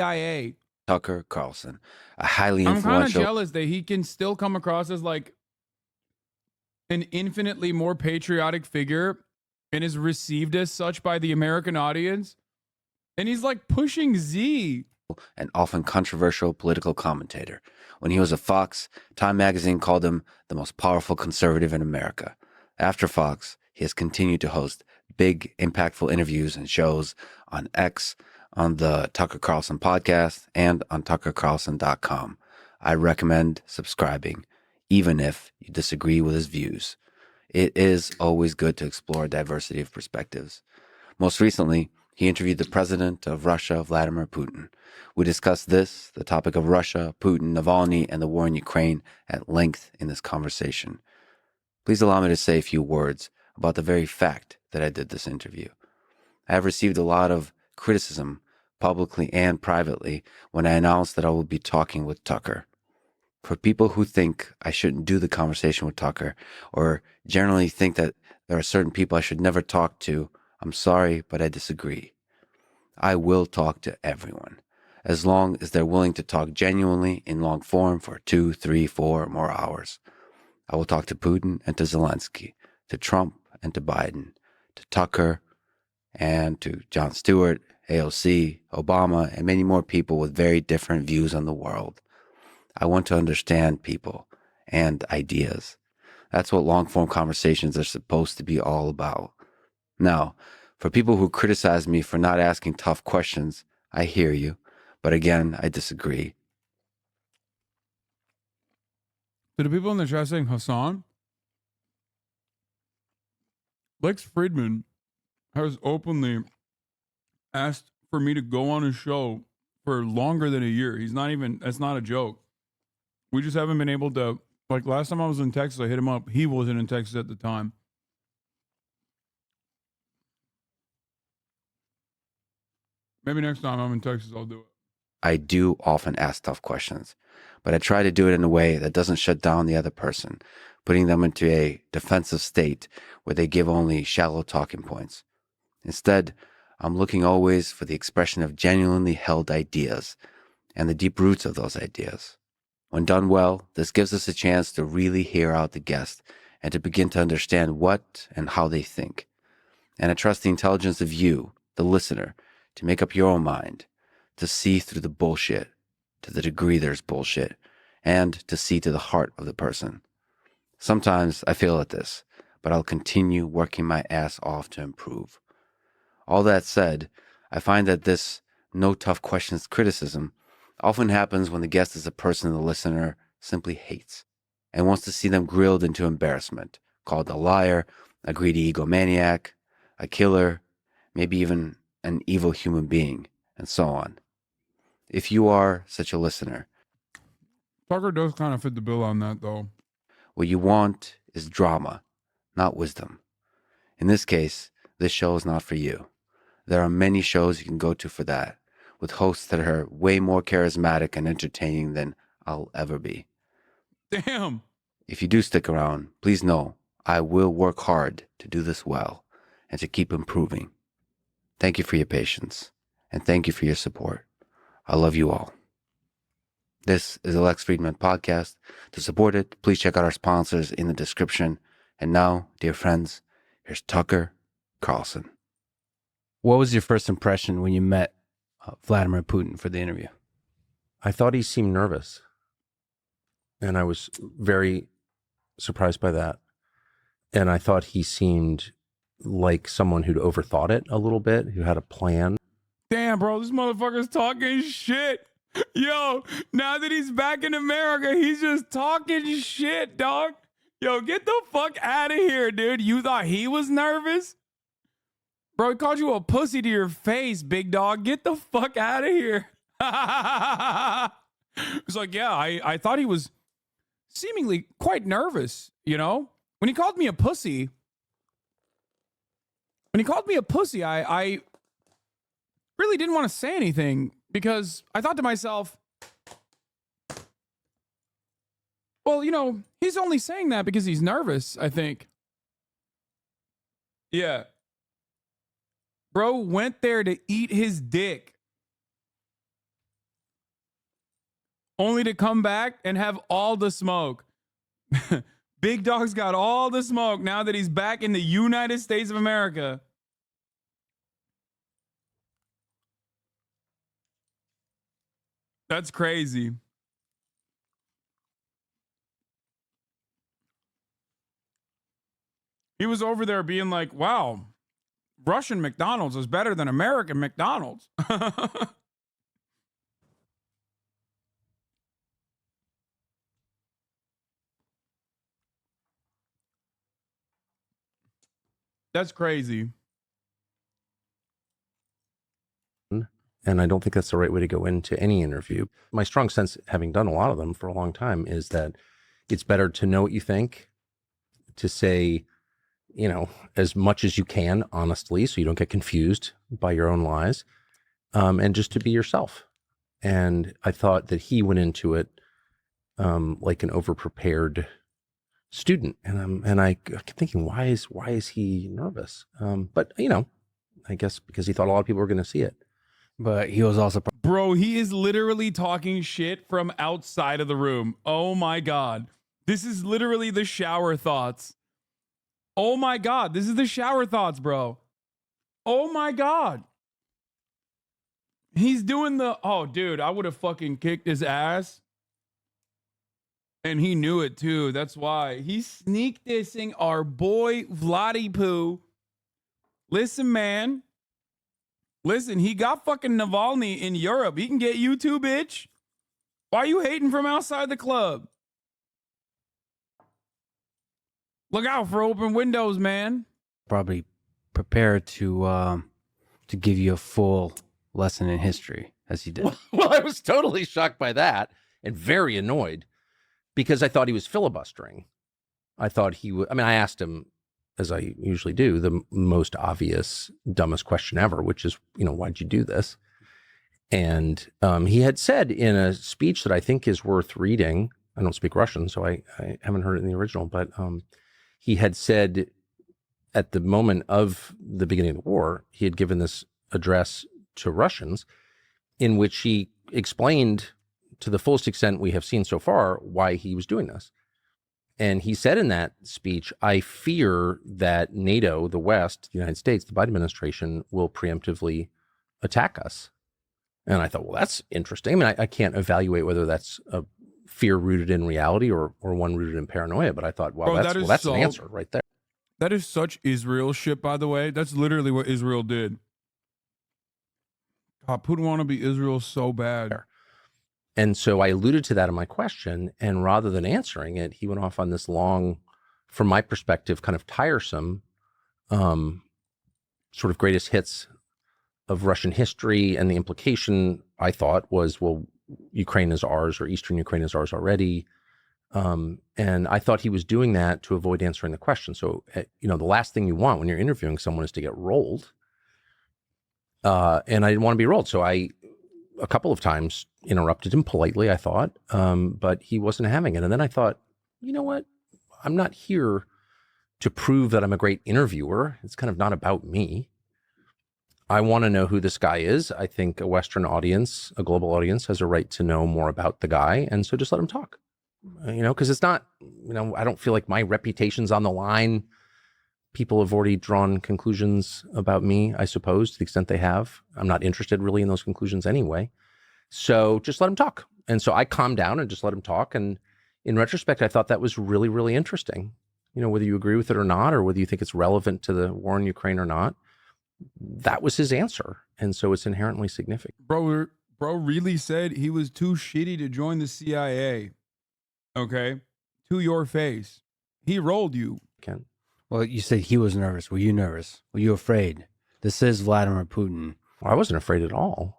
CIA. Tucker Carlson, a highly I'm kind of influential. jealous that he can still come across as like an infinitely more patriotic figure and is received as such by the American audience. And he's like pushing Z. An often controversial political commentator. When he was at Fox, Time magazine called him the most powerful conservative in America. After Fox, he has continued to host big, impactful interviews and shows on X, on the Tucker Carlson podcast, and on tuckercarlson.com. I recommend subscribing, even if you disagree with his views. It is always good to explore a diversity of perspectives. Most recently, he interviewed the president of Russia, Vladimir Putin. We discussed this, the topic of Russia, Putin, Navalny, and the war in Ukraine at length in this conversation. Please allow me to say a few words about the very fact that I did this interview. I have received a lot of criticism, publicly and privately, when I announced that I would be talking with Tucker. For people who think I shouldn't do the conversation with Tucker, or generally think that there are certain people I should never talk to, I'm sorry, but I disagree. I will talk to everyone, as long as they're willing to talk genuinely in long form for 2, 3, 4 more hours. I will talk to Putin and to Zelensky, to Trump and to Biden, to Tucker and to Jon Stewart, AOC, Obama, and many more people with very different views on the world. I want to understand people and ideas. That's what long-form conversations are supposed to be all about. Now, for people who criticize me for not asking tough questions, I hear you. But again, I disagree. To the people in the chat saying, Hasan, Lex Friedman has openly asked for me to go on his show for longer than a year. He's not even, that's not a joke. We just haven't been able to, like last time I was in Texas, I hit him up. He wasn't in Texas at the time. Maybe next time I'm in Texas, I'll do it. I do often ask tough questions, but I try to do it in a way that doesn't shut down the other person, putting them into a defensive state where they give only shallow talking points. Instead, I'm looking always for the expression of genuinely held ideas and the deep roots of those ideas. When done well, this gives us a chance to really hear out the guest and to begin to understand what and how they think. And I trust the intelligence of you, the listener, to make up your own mind, to see through the bullshit, to the degree there's bullshit, and to see to the heart of the person. Sometimes I fail at this, but I'll continue working my ass off to improve. All that said, I find that this no tough questions criticism often happens when the guest is a person the listener simply hates and wants to see them grilled into embarrassment, called a liar, a greedy egomaniac, a killer, maybe even an evil human being, and so on. If you are such a listener, Tucker does kind of fit the bill on that, though. what you want is drama, not wisdom. In this case, this show is not for you. There are many shows you can go to for that, with hosts that are way more charismatic and entertaining than I'll ever be. Damn. If you do stick around, please know I will work hard to do this well and to keep improving. Thank you for your patience, and thank you for your support. I love you all. This is the Lex Friedman podcast. To support it, please check out our sponsors in the description. And now, dear friends, here's Tucker Carlson. What was your first impression when you met Vladimir Putin for the interview? I thought he seemed nervous, and I was very surprised by that. And I thought he seemed like someone who'd overthought it a little bit, who had a plan. Damn, bro, this motherfucker's talking shit. Yo, now that he's back in America, he's just talking shit, dog. Yo, get the fuck out of here, dude. You thought he was nervous? Bro, he called you a pussy to your face, big dog. Get the fuck out of here. It's like, yeah, I thought he was seemingly quite nervous, you know? When he called me a pussy, I really didn't want to say anything because I thought to myself, well, you know, he's only saying that because he's nervous, I think. Yeah. Bro went there to eat his dick. only to come back and have all the smoke. Big Dog's got all the smoke now that he's back in the United States of America. That's crazy. He was over there being like, wow, Russian McDonald's is better than American McDonald's. That's crazy. And I don't think that's the right way to go into any interview. My strong sense, having done a lot of them for a long time, is that it's better to know what you think, to say, you know, as much as you can, honestly, so you don't get confused by your own lies, and just to be yourself. And I thought that he went into it like an overprepared student, and I kept thinking, why is he nervous? But you know, I guess because he thought a lot of people were going to see it. But he was also Bro, he is literally talking shit from outside of the room. Oh my God. This is literally the shower thoughts. Oh my God. This is the shower thoughts, bro. Oh my God. He's doing the, oh dude, I would have fucking kicked his ass. And he knew it too. That's why he's sneak dissing our boy Vladdy Poo. Listen, man. Listen, he got fucking Navalny in Europe. He can get you too, bitch. Why are you hating from outside the club? Look out for open windows, man. probably prepared to give you a full lesson in history, as he did. Well, I was totally shocked by that and very annoyed because I thought he was filibustering. I thought he would. I mean, I asked him, as I usually do, the most obvious, dumbest question ever, which is, you know, why'd you do this? And he had said in a speech that I think is worth reading. I don't speak Russian, so I haven't heard it in the original, but he had said at the moment of the beginning of the war, he had given this address to Russians in which he explained to the fullest extent we have seen so far why he was doing this. And he said in that speech, I fear that NATO, the West, the United States, the Biden administration will preemptively attack us. And I thought, well, that's interesting. I mean, I can't evaluate whether that's a fear rooted in reality or one rooted in paranoia, but I thought, wow, Bro, that's an answer right there. That is such Israel shit, by the way. That's literally what Israel did. God, Putin want to be Israel so bad. And so I alluded to that in my question, and rather than answering it, he went off on this long, from my perspective, kind of tiresome, sort of greatest hits of Russian history. And the implication, I thought, was, well, Ukraine is ours, or Eastern Ukraine is ours already. And I thought he was doing that to avoid answering the question. So, you know, the last thing you want when you're interviewing someone is to get rolled. And I didn't want to be rolled. So I, a couple of times, interrupted him politely, I thought, but he wasn't having it. And then I thought, you know what? I'm not here to prove that I'm a great interviewer. It's kind of not about me. I want to know who this guy is. I think a Western audience, a global audience, has a right to know more about the guy. And so just let him talk, you know, because it's not, you know, I don't feel like my reputation's on the line. People have already drawn conclusions about me, I suppose, to the extent they have. I'm not interested really in those conclusions anyway. So just let him talk. And so I calmed down and just let him talk. And in retrospect, I thought that was really, really interesting. You know, whether you agree with it or not, or whether you think it's relevant to the war in Ukraine or not, that was his answer. And so it's inherently significant. Bro really said he was too shitty to join the CIA. Okay? To your face. He rolled you. Ken? Well, you said he was nervous. Were you nervous? Were you afraid? This is Vladimir Putin. Well, I wasn't afraid at all.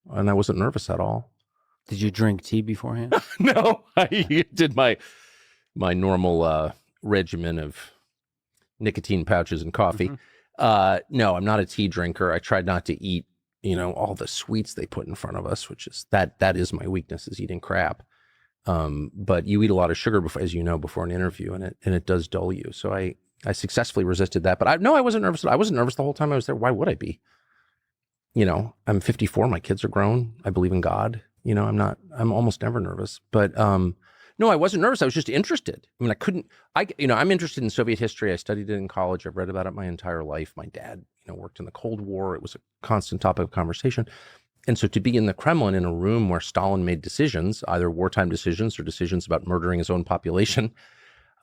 And I wasn't nervous at all. Did you drink tea beforehand? No, I did my normal regimen of nicotine pouches and coffee. Mm-hmm. No, I'm not a tea drinker. I tried not to eat, you know, all the sweets they put in front of us, which is that is my weakness, is eating crap. But you eat a lot of sugar before, as you know, before an interview, and it does dull you. So I successfully resisted that. But I wasn't nervous. I wasn't nervous the whole time I was there. Why would I be? You know, I'm 54. My kids are grown. I believe in God. You know, I'm almost never nervous, but no, I wasn't nervous. I was just interested. I mean, I'm interested in Soviet history. I studied it in college. I've read about it my entire life. My dad, worked in the Cold War. It was a constant topic of conversation. And so to be in the Kremlin in a room where Stalin made decisions, either wartime decisions or decisions about murdering his own population,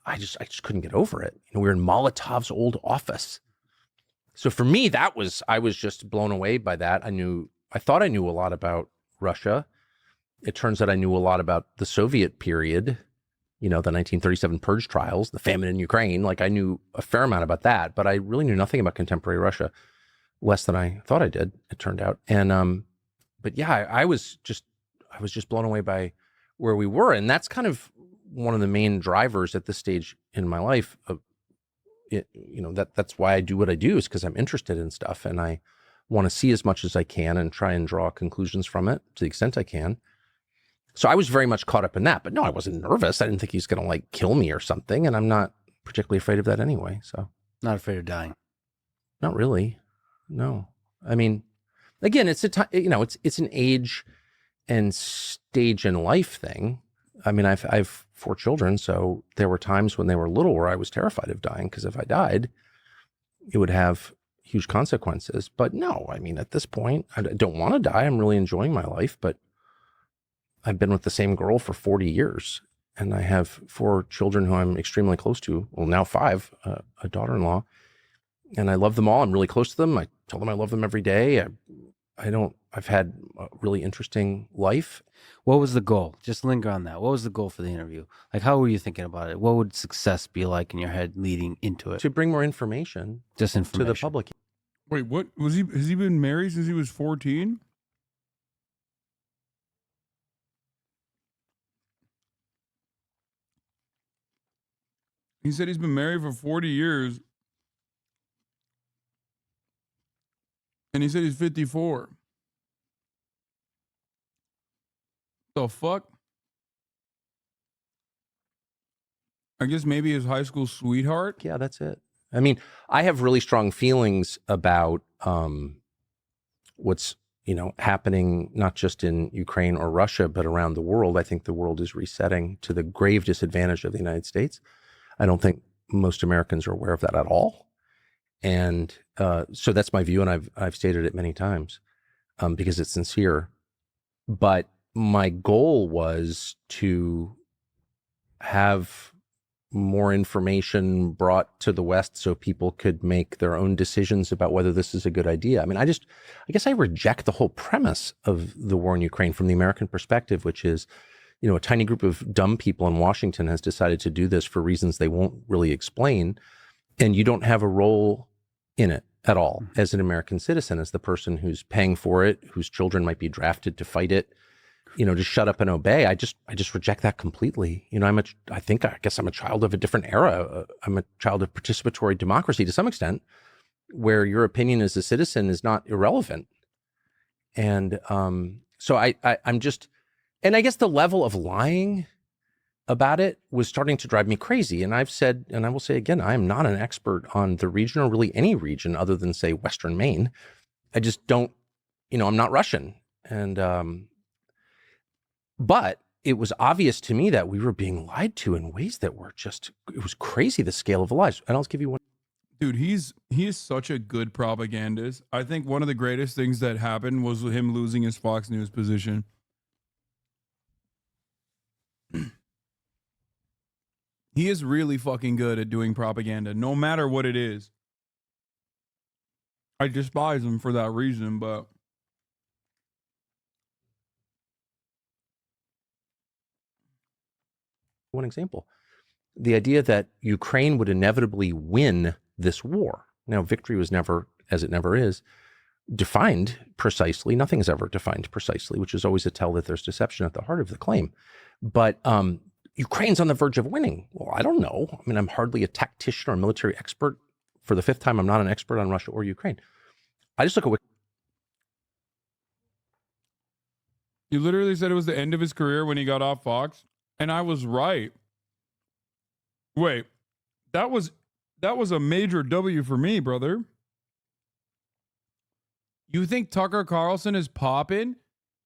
I just couldn't get over it. We were in Molotov's old office. So for me, I was just blown away by that. I thought I knew a lot about Russia. It turns out I knew a lot about the Soviet period, the 1937 purge trials, the famine in Ukraine. Like I knew a fair amount about that, but I really knew nothing about contemporary Russia, less than I thought I did, it turned out. And, but yeah, I was just blown away by where we were. And that's kind of one of the main drivers at this stage in my life of it, that's why I do what I do, is because I'm interested in stuff and I want to see as much as I can and try and draw conclusions from it to the extent I can. So I was very much caught up in that, but no, I wasn't nervous. I didn't think he's going to like kill me or something. And I'm not particularly afraid of that anyway. So Not afraid of dying. not really. No, I mean, again, it's it's an age and stage in life thing. I mean, I've 4 children. So there were times when they were little where I was terrified of dying, because if I died, it would have huge consequences. But no, I mean, at this point, I don't want to die. I'm really enjoying my life, but I've been with the same girl for 40 years, and I have 4 children who I'm extremely close to. Well, now 5, a daughter-in-law, and I love them all. I'm really close to them. I tell them I love them every day. I've had a really interesting life. What was the goal? Just linger on that. What was the goal for the interview? Like, how were you thinking about it? What would success be like in your head leading into it? To bring more information, Just information to the public. Wait, what was he? Has he been married since he was 14? He said he's been married for 40 years. And he said he's 54. The fuck? I guess maybe his high school sweetheart? Yeah, that's it. I mean, I have really strong feelings about what's happening not just in Ukraine or Russia, but around the world. I think the world is resetting to the grave disadvantage of the United States. I don't think most Americans are aware of that at all. And so that's my view, and I've stated it many times because it's sincere. But my goal was to have more information brought to the West so people could make their own decisions about whether this is a good idea. I mean, I guess I reject the whole premise of the war in Ukraine from the American perspective, which is, a tiny group of dumb people in Washington has decided to do this for reasons they won't really explain. And you don't have a role in it at all as an American citizen, as the person who's paying for it, whose children might be drafted to fight it, just shut up and obey. I just reject that completely. I guess I'm a child of a different era. I'm a child of participatory democracy to some extent, where your opinion as a citizen is not irrelevant. And so I'm just, and I guess the level of lying about it was starting to drive me crazy. And I've said, and I will say again, I am not an expert on the region, or really any region other than, say, Western Maine. I just don't, I'm not Russian. And, but it was obvious to me that we were being lied to in ways that were just, it was crazy, the scale of the lies. And I'll just give you one. Dude, he is such a good propagandist. I think one of the greatest things that happened was him losing his Fox News position. He is really fucking good at doing propaganda, no matter what it is. I despise him for that reason, but one example, the idea that Ukraine would inevitably win this war. Now, victory was never, as it never is, defined precisely. Nothing is ever defined precisely, which is always a tell that there's deception at the heart of the claim. But Ukraine's on the verge of winning. Well, I don't know. I mean, I'm hardly a tactician or a military expert. For the 5th time, I'm not an expert on Russia or Ukraine. I just look at what you literally said it was the end of his career when he got off Fox, and I was right. Wait, that was a major W for me, brother. You think Tucker Carlson is popping?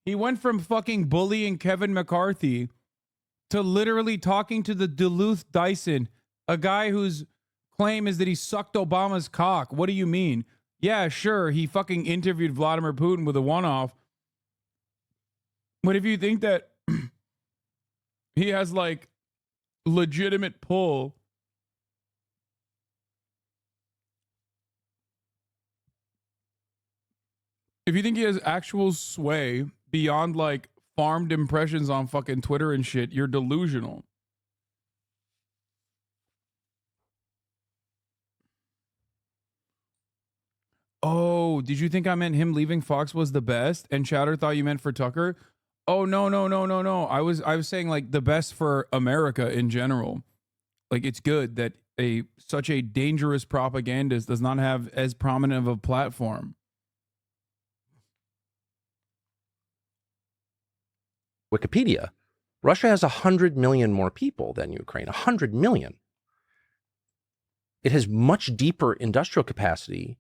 He went from fucking bullying Kevin McCarthy to literally talking to the Duluth Dyson, a guy whose claim is that he sucked Obama's cock. What do you mean? Yeah, sure, he fucking interviewed Vladimir Putin with a one-off. But if you think that he has like legitimate pull, if you think he has actual sway beyond like farmed impressions on fucking Twitter and shit, you're delusional. Oh, did you think I meant him leaving Fox was the best? And Chowder thought you meant for Tucker? Oh, no. I was saying like the best for America in general. Like it's good that such a dangerous propagandist does not have as prominent of a platform. Wikipedia. Russia has 100 million more people than Ukraine. 100 million. It has much deeper industrial capacity,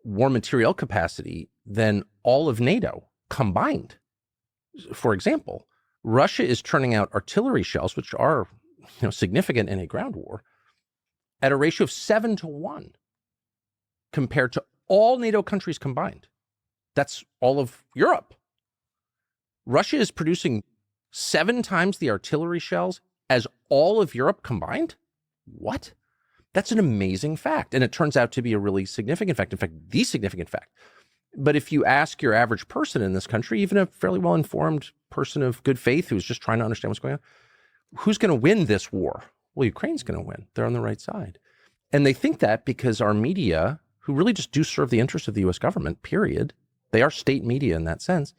war material capacity than all of NATO combined. For example, Russia is turning out artillery shells, which are significant in a ground war, at a ratio of 7-1 compared to all NATO countries combined. That's all of Europe. Russia is producing 7 times the artillery shells as all of Europe combined? What? That's an amazing fact. And it turns out to be a really significant fact. In fact, the significant fact. But if you ask your average person in this country, even a fairly well-informed person of good faith who's just trying to understand what's going on, who's going to win this war? Well, Ukraine's going to win. They're on the right side. And they think that because our media, who really just do serve the interests of the U.S. government, period, they are state media in that sense,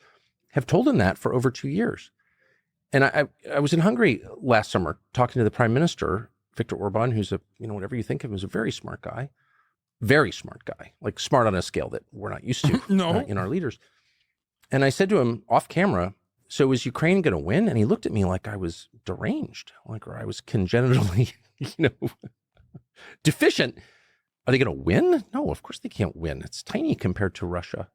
have told them that for over 2 years. And I was in Hungary last summer talking to the prime minister, Viktor Orban, who's whatever you think of him, is a very smart guy, like smart on a scale that we're not used to in our leaders. And I said to him off camera, so is Ukraine going to win? And he looked at me like I was deranged, or I was congenitally, deficient. Are they going to win? No, of course they can't win. It's tiny compared to Russia.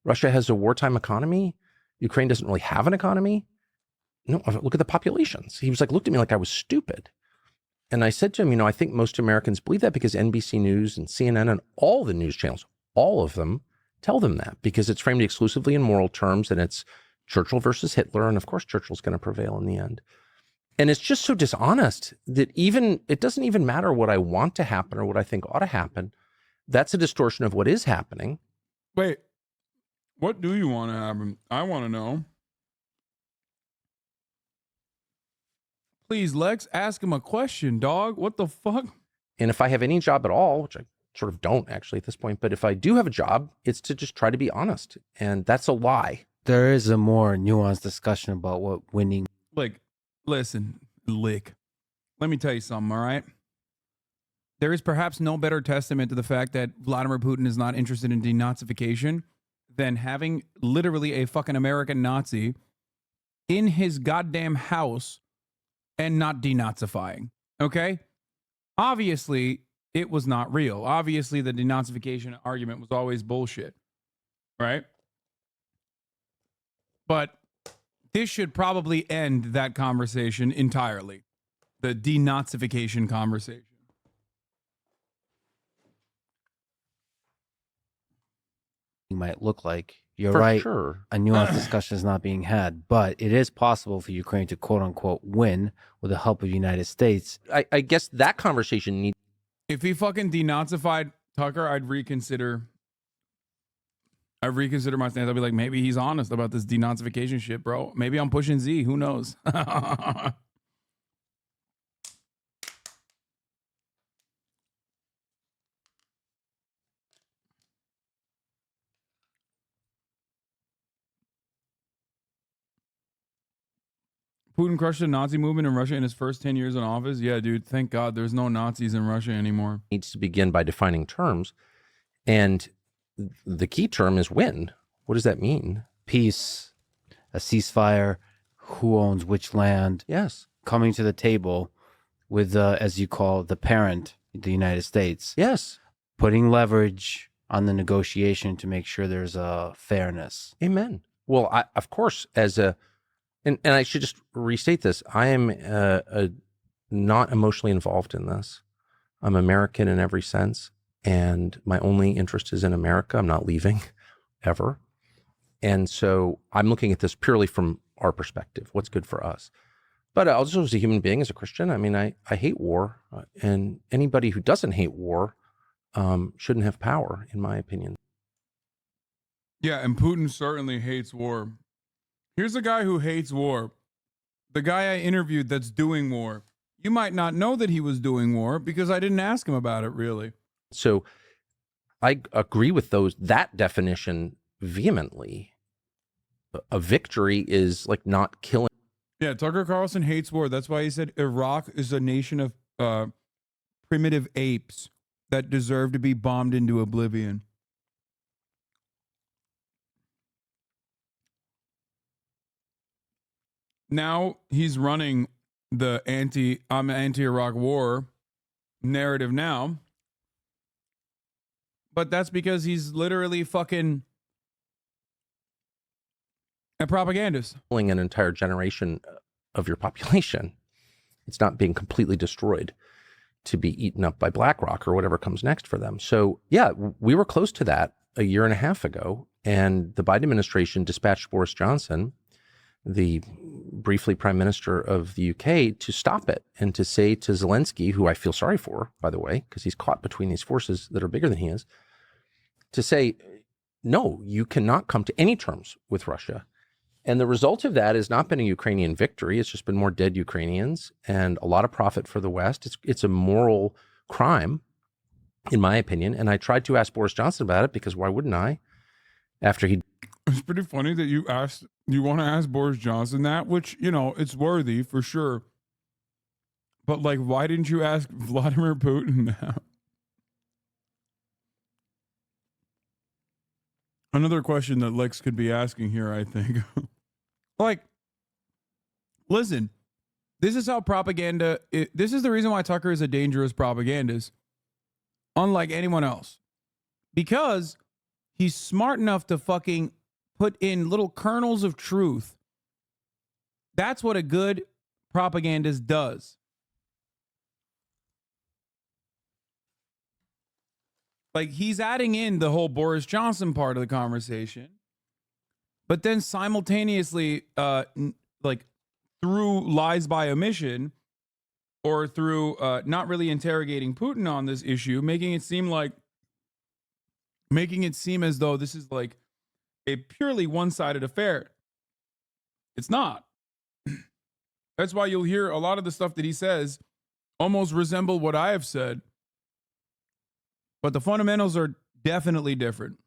Russia has a wartime economy. Ukraine doesn't really have an economy. No, look at the populations. He was like, looked at me like I was stupid. And I said to him, I think most Americans believe that because NBC News and CNN and all the news channels, all of them tell them that because it's framed exclusively in moral terms and it's Churchill versus Hitler. And of course, Churchill's going to prevail in the end. And it's just so dishonest that it doesn't even matter what I want to happen or what I think ought to happen. That's a distortion of what is happening. Wait, what do you want to happen? I want to know. Please, Lex, ask him a question, dog. What the fuck? And if I have any job at all, which I sort of don't actually at this point, but if I do have a job, it's to just try to be honest. And that's a lie. There is a more nuanced discussion about what winning. Like, listen, Lick. Let me tell you something, all right? There is perhaps no better testament to the fact that Vladimir Putin is not interested in denazification than having literally a fucking American Nazi in his goddamn house and not denazifying, okay? Obviously, it was not real. Obviously, the denazification argument was always bullshit, right? But this should probably end that conversation entirely. The denazification conversation. Might look like. You're For right. sure. A nuanced discussion is not being had, but it is possible for Ukraine to quote unquote win with the help of the United States. I guess that conversation needs. If he fucking denazified Tucker, I'd reconsider my stance. I'd be like, maybe he's honest about this denazification shit, bro. Maybe I'm pushing Z. Who knows? Putin crushed the Nazi movement in Russia in his first 10 years in office. Yeah, dude, thank God there's no Nazis in Russia anymore. Needs to begin by defining terms. And the key term is win. What does that mean? Peace, a ceasefire, who owns which land. Yes. Coming to the table with, as you call the parent, the United States. Yes. Putting leverage on the negotiation to make sure there's a fairness. Amen. Well, of course, and I should just restate this. I am not emotionally involved in this. I'm American in every sense, and my only interest is in America. I'm not leaving ever. And so I'm looking at this purely from our perspective, what's good for us. But also as a human being, as a Christian, I mean, I hate war, and anybody who doesn't hate war shouldn't have power, in my opinion. Yeah, and Putin certainly hates war. Here's a guy who hates war. The guy I interviewed that's doing war. You might not know that he was doing war because I didn't ask him about it, really. So I agree with that definition vehemently. A victory is like not killing. Yeah, Tucker Carlson hates war. That's why he said Iraq is a nation of primitive apes that deserve to be bombed into oblivion. Now he's running the anti-Iraq war narrative now. But that's because he's literally fucking a propagandist. Killing an entire generation of your population. It's not being completely destroyed to be eaten up by BlackRock or whatever comes next for them. So yeah, we were close to that a year and a half ago. And the Biden administration dispatched Boris Johnson, the briefly prime minister of the UK, to stop it and to say to Zelensky, who I feel sorry for, by the way, because he's caught between these forces that are bigger than he is, to say, no, you cannot come to any terms with Russia. And the result of that has not been a Ukrainian victory. It's just been more dead Ukrainians and a lot of profit for the West. It's a moral crime, in my opinion. And I tried to ask Boris Johnson about it because why wouldn't I? After he... It's pretty funny that you want to ask Boris Johnson that, which, you know, it's worthy for sure. But like, why didn't you ask Vladimir Putin that? Another question that Lex could be asking here, I think. Like, listen, this is how propaganda, this is the reason why Tucker is a dangerous propagandist, unlike anyone else. Because he's smart enough to fucking put in little kernels of truth. That's what a good propagandist does. Like, he's adding in the whole Boris Johnson part of the conversation, but then simultaneously, like through lies by omission or through not really interrogating Putin on this issue, making it seem as though this is like a purely one-sided affair. It's not. That's why you'll hear a lot of the stuff that he says almost resemble what I have said. But the fundamentals are definitely different.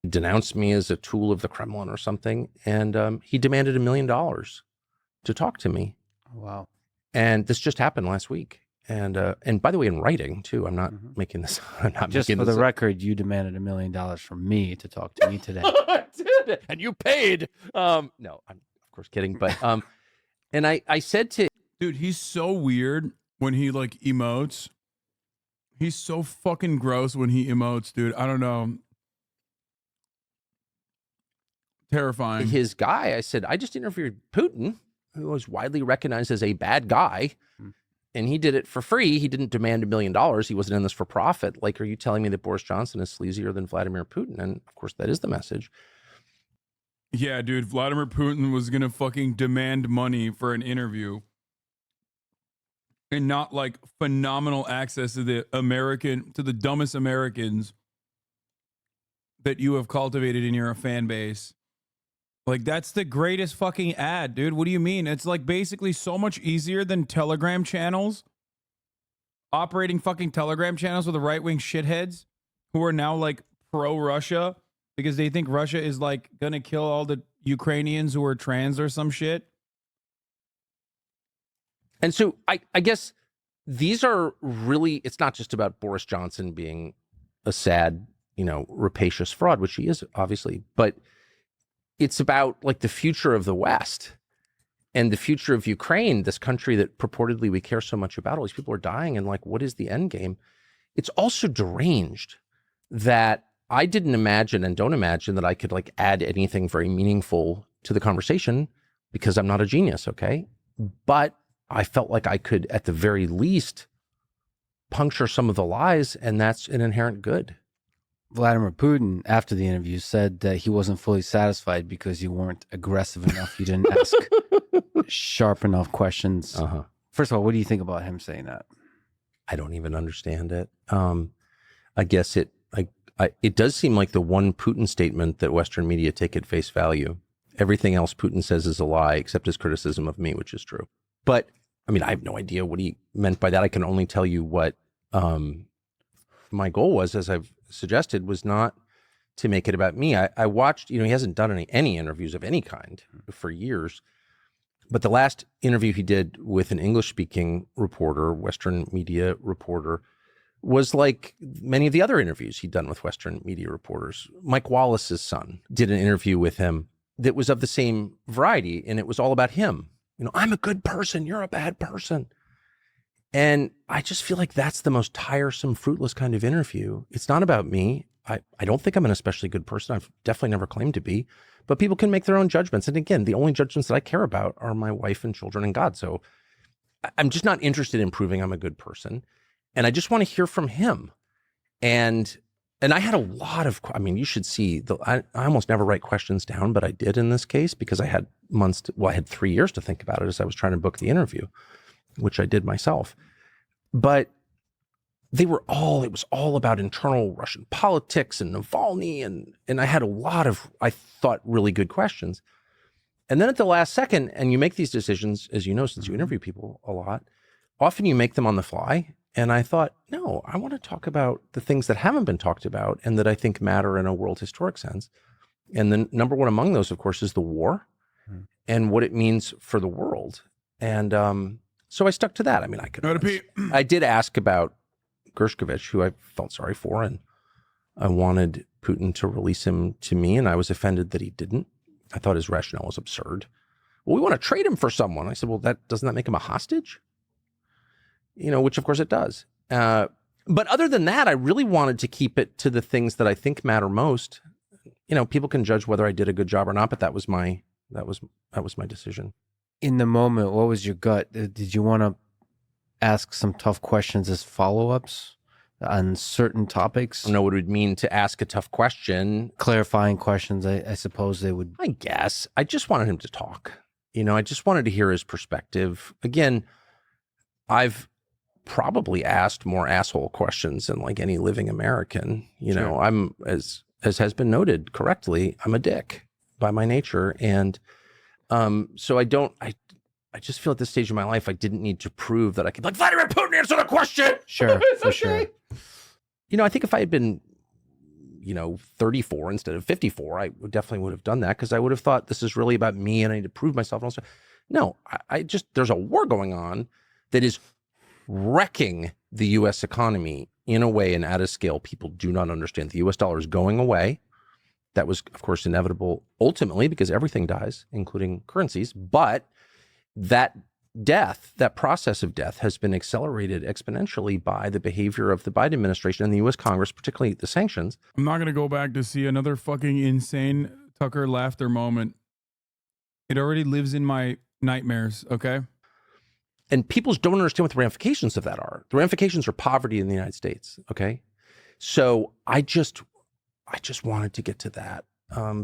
He denounced me as a tool of the Kremlin or something. And he demanded $1 million to talk to me. Wow. And this just happened last week. And by the way, in writing too, I'm not making this. I'm not Just making for this the record, you demanded $1 million from me to talk to me today. I did, and you paid. No, I'm of course kidding. But and I said to, dude, he's so weird when he like emotes. He's so fucking gross when he emotes, dude. I don't know. Terrifying. his guy, I said, I just interviewed Putin, who was widely recognized as a bad guy. And he did it for free. He didn't demand $1 million. He wasn't in this for profit. Like, are you telling me that Boris Johnson is sleazier than Vladimir Putin? And of course, that is the message. Yeah, dude, Vladimir Putin was going to fucking demand money for an interview and not like phenomenal access to the dumbest Americans that you have cultivated in your fan base. Like, that's the greatest fucking ad, dude. What do you mean? It's like basically so much easier than Telegram channels. Operating fucking Telegram channels with the right-wing shitheads who are now like pro-Russia because they think Russia is like gonna kill all the Ukrainians who are trans or some shit. And so I guess these are really, it's not just about Boris Johnson being a sad, rapacious fraud, which he is obviously, but it's about like the future of the West and the future of Ukraine, this country that purportedly we care so much about. All these people are dying, and like, what is the end game? It's also deranged that I didn't imagine and don't imagine that I could like add anything very meaningful to the conversation because I'm not a genius, okay? But I felt like I could, at the very least, puncture some of the lies, and that's an inherent good. Vladimir Putin, after the interview, said that he wasn't fully satisfied because you weren't aggressive enough. You didn't ask sharp enough questions. First of all, what do you think about him saying that? I don't even understand it. I guess it does seem like the one Putin statement that Western media take at face value. Everything else Putin says is a lie, except his criticism of me, which is true. But I mean, I have no idea what he meant by that. I can only tell you what my goal was, as I've suggested, was not to make it about me. I watched, he hasn't done any interviews of any kind for years. But the last interview he did with an English-speaking reporter, Western media reporter, was like many of the other interviews he'd done with Western media reporters. Mike Wallace's son did an interview with him that was of the same variety, and it was all about him. I'm a good person, you're a bad person. And I just feel like that's the most tiresome, fruitless kind of interview. It's not about me. I don't think I'm an especially good person. I've definitely never claimed to be. But people can make their own judgments. And again, the only judgments that I care about are my wife and children and God. So I'm just not interested in proving I'm a good person. And I just want to hear from him. And I had a lot of, you should see, I almost never write questions down, but I did in this case because I had I had 3 years to think about it as I was trying to book the interview, which I did myself. But it was all about internal Russian politics and Navalny. And I had a lot of, I thought, really good questions. And then at the last second, and you make these decisions, as you know, since you interview people a lot, often you make them on the fly. And I thought, no, I want to talk about the things that haven't been talked about and that I think matter in a world historic sense. And the number one among those, of course, is the war and what it means for the world. And so I stuck to that. I did ask about Gershkovich, who I felt sorry for, and I wanted Putin to release him to me, and I was offended that he didn't. I thought his rationale was absurd. Well, we want to trade him for someone. I said, well, doesn't that make him a hostage? Which of course it does. But other than that, I really wanted to keep it to the things that I think matter most. People can judge whether I did a good job or not, but that was my decision. In the moment, what was your gut? Did you want to ask some tough questions as follow-ups on certain topics? I don't know what it would mean to ask a tough question. Clarifying questions, I suppose they would. I guess. I just wanted him to talk. I just wanted to hear his perspective. Again, I've probably asked more asshole questions than like any living American. Sure. I'm, as has been noted correctly, I'm a dick by my nature. And so I just feel at this stage of my life, I didn't need to prove that I could, like, Vladimir Putin, answer the question. Sure, for sure. I think if I had been, 34 instead of 54, I definitely would have done that because I would have thought this is really about me and I need to prove myself. And also, no, there's a war going on that is wrecking the U.S. economy in a way and at a scale people do not understand. The U.S. dollar is going away. That was, of course, inevitable ultimately because everything dies, including currencies. But that process of death has been accelerated exponentially by the behavior of the Biden administration and the U.S. Congress, particularly the sanctions. I'm not going to go back to see another fucking insane Tucker laughter moment. It already lives in my nightmares, okay? And people don't understand what the ramifications of that are. The ramifications are poverty in the United States, okay? So I just wanted to get to that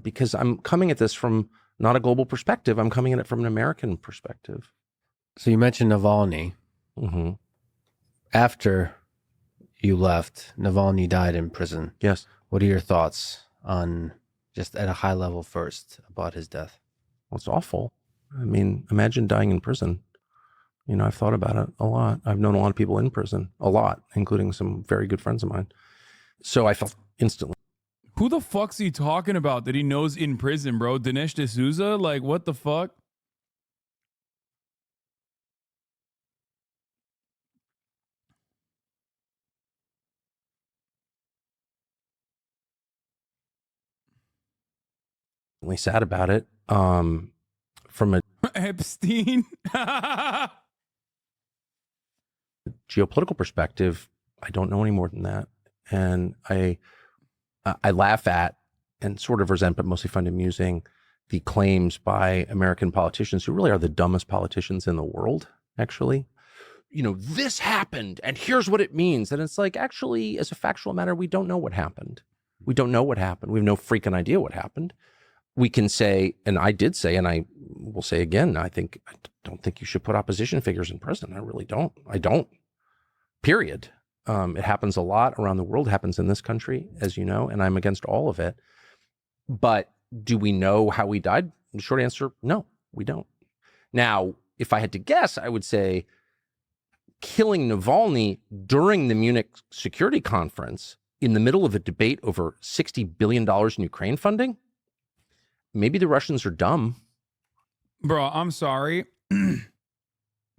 because I'm coming at this from not a global perspective. I'm coming at it from an American perspective. So you mentioned Navalny. Mm-hmm. After you left, Navalny died in prison. Yes. What are your thoughts on, just at a high level first, about his death? Well, it's awful. Imagine dying in prison. I've thought about it a lot. I've known a lot of people in prison, a lot, including some very good friends of mine. So I felt instantly. Who the fuck's he talking about that he knows in prison, bro? Dinesh D'Souza? Like, what the fuck? Sad about it. From a Epstein? geopolitical perspective, I don't know any more than that. And I I laugh at and sort of resent, but mostly find amusing, the claims by American politicians who really are the dumbest politicians in the world, actually. You know, this happened and here's what it means. And it's like, actually, as a factual matter, we don't know what happened. We don't know what happened. We have no freaking idea what happened. We can say, and I did say, and I will say again, I don't think you should put opposition figures in prison. I really don't. I don't. Period. It happens a lot around the world. It happens in this country, as you know, and I'm against all of it. But do we know how he died? The short answer, no, we don't. Now, if I had to guess, I would say killing Navalny during the Munich Security Conference in the middle of a debate over $60 billion in Ukraine funding, maybe the Russians are dumb. Bro, I'm sorry.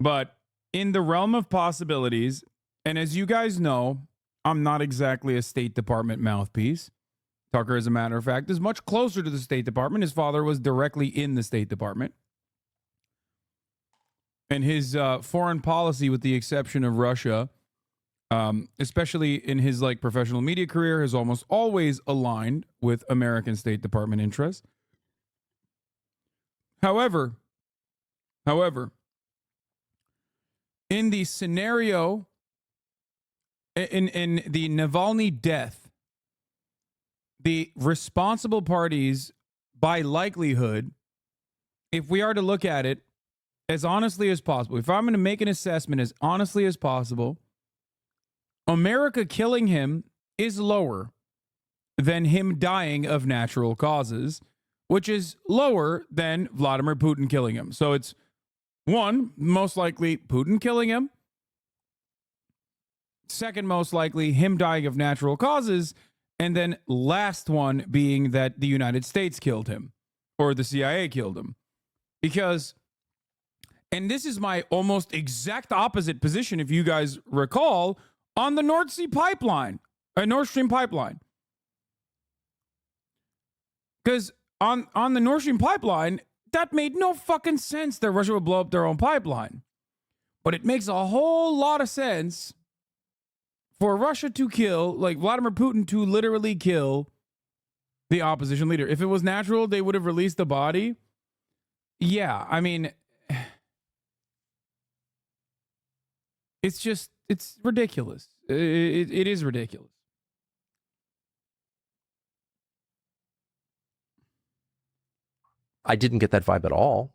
But in the realm of possibilities, and as you guys know, I'm not exactly a State Department mouthpiece. Tucker, as a matter of fact, is much closer to the State Department. His father was directly in the State Department. And his foreign policy, with the exception of Russia, especially in his like professional media career, has almost always aligned with American State Department interests. However, in the scenario, in the Navalny death, the responsible parties, by likelihood, if we are to look at it as honestly as possible, if I'm going to make an assessment as honestly as possible, America killing him is lower than him dying of natural causes, which is lower than Vladimir Putin killing him. So it's one, most likely Putin killing him. Second, most likely him dying of natural causes. And then last one being that the United States killed him or the CIA killed him. Because, and this is my almost exact opposite position, if you guys recall, on the Nord Stream pipeline. Because on the Nord Stream pipeline, that made no fucking sense that Russia would blow up their own pipeline. But it makes a whole lot of sense for Russia to kill, like Vladimir Putin to literally kill the opposition leader. If it was natural, they would have released the body. Yeah, I mean, it's ridiculous. It is ridiculous. I didn't get that vibe at all.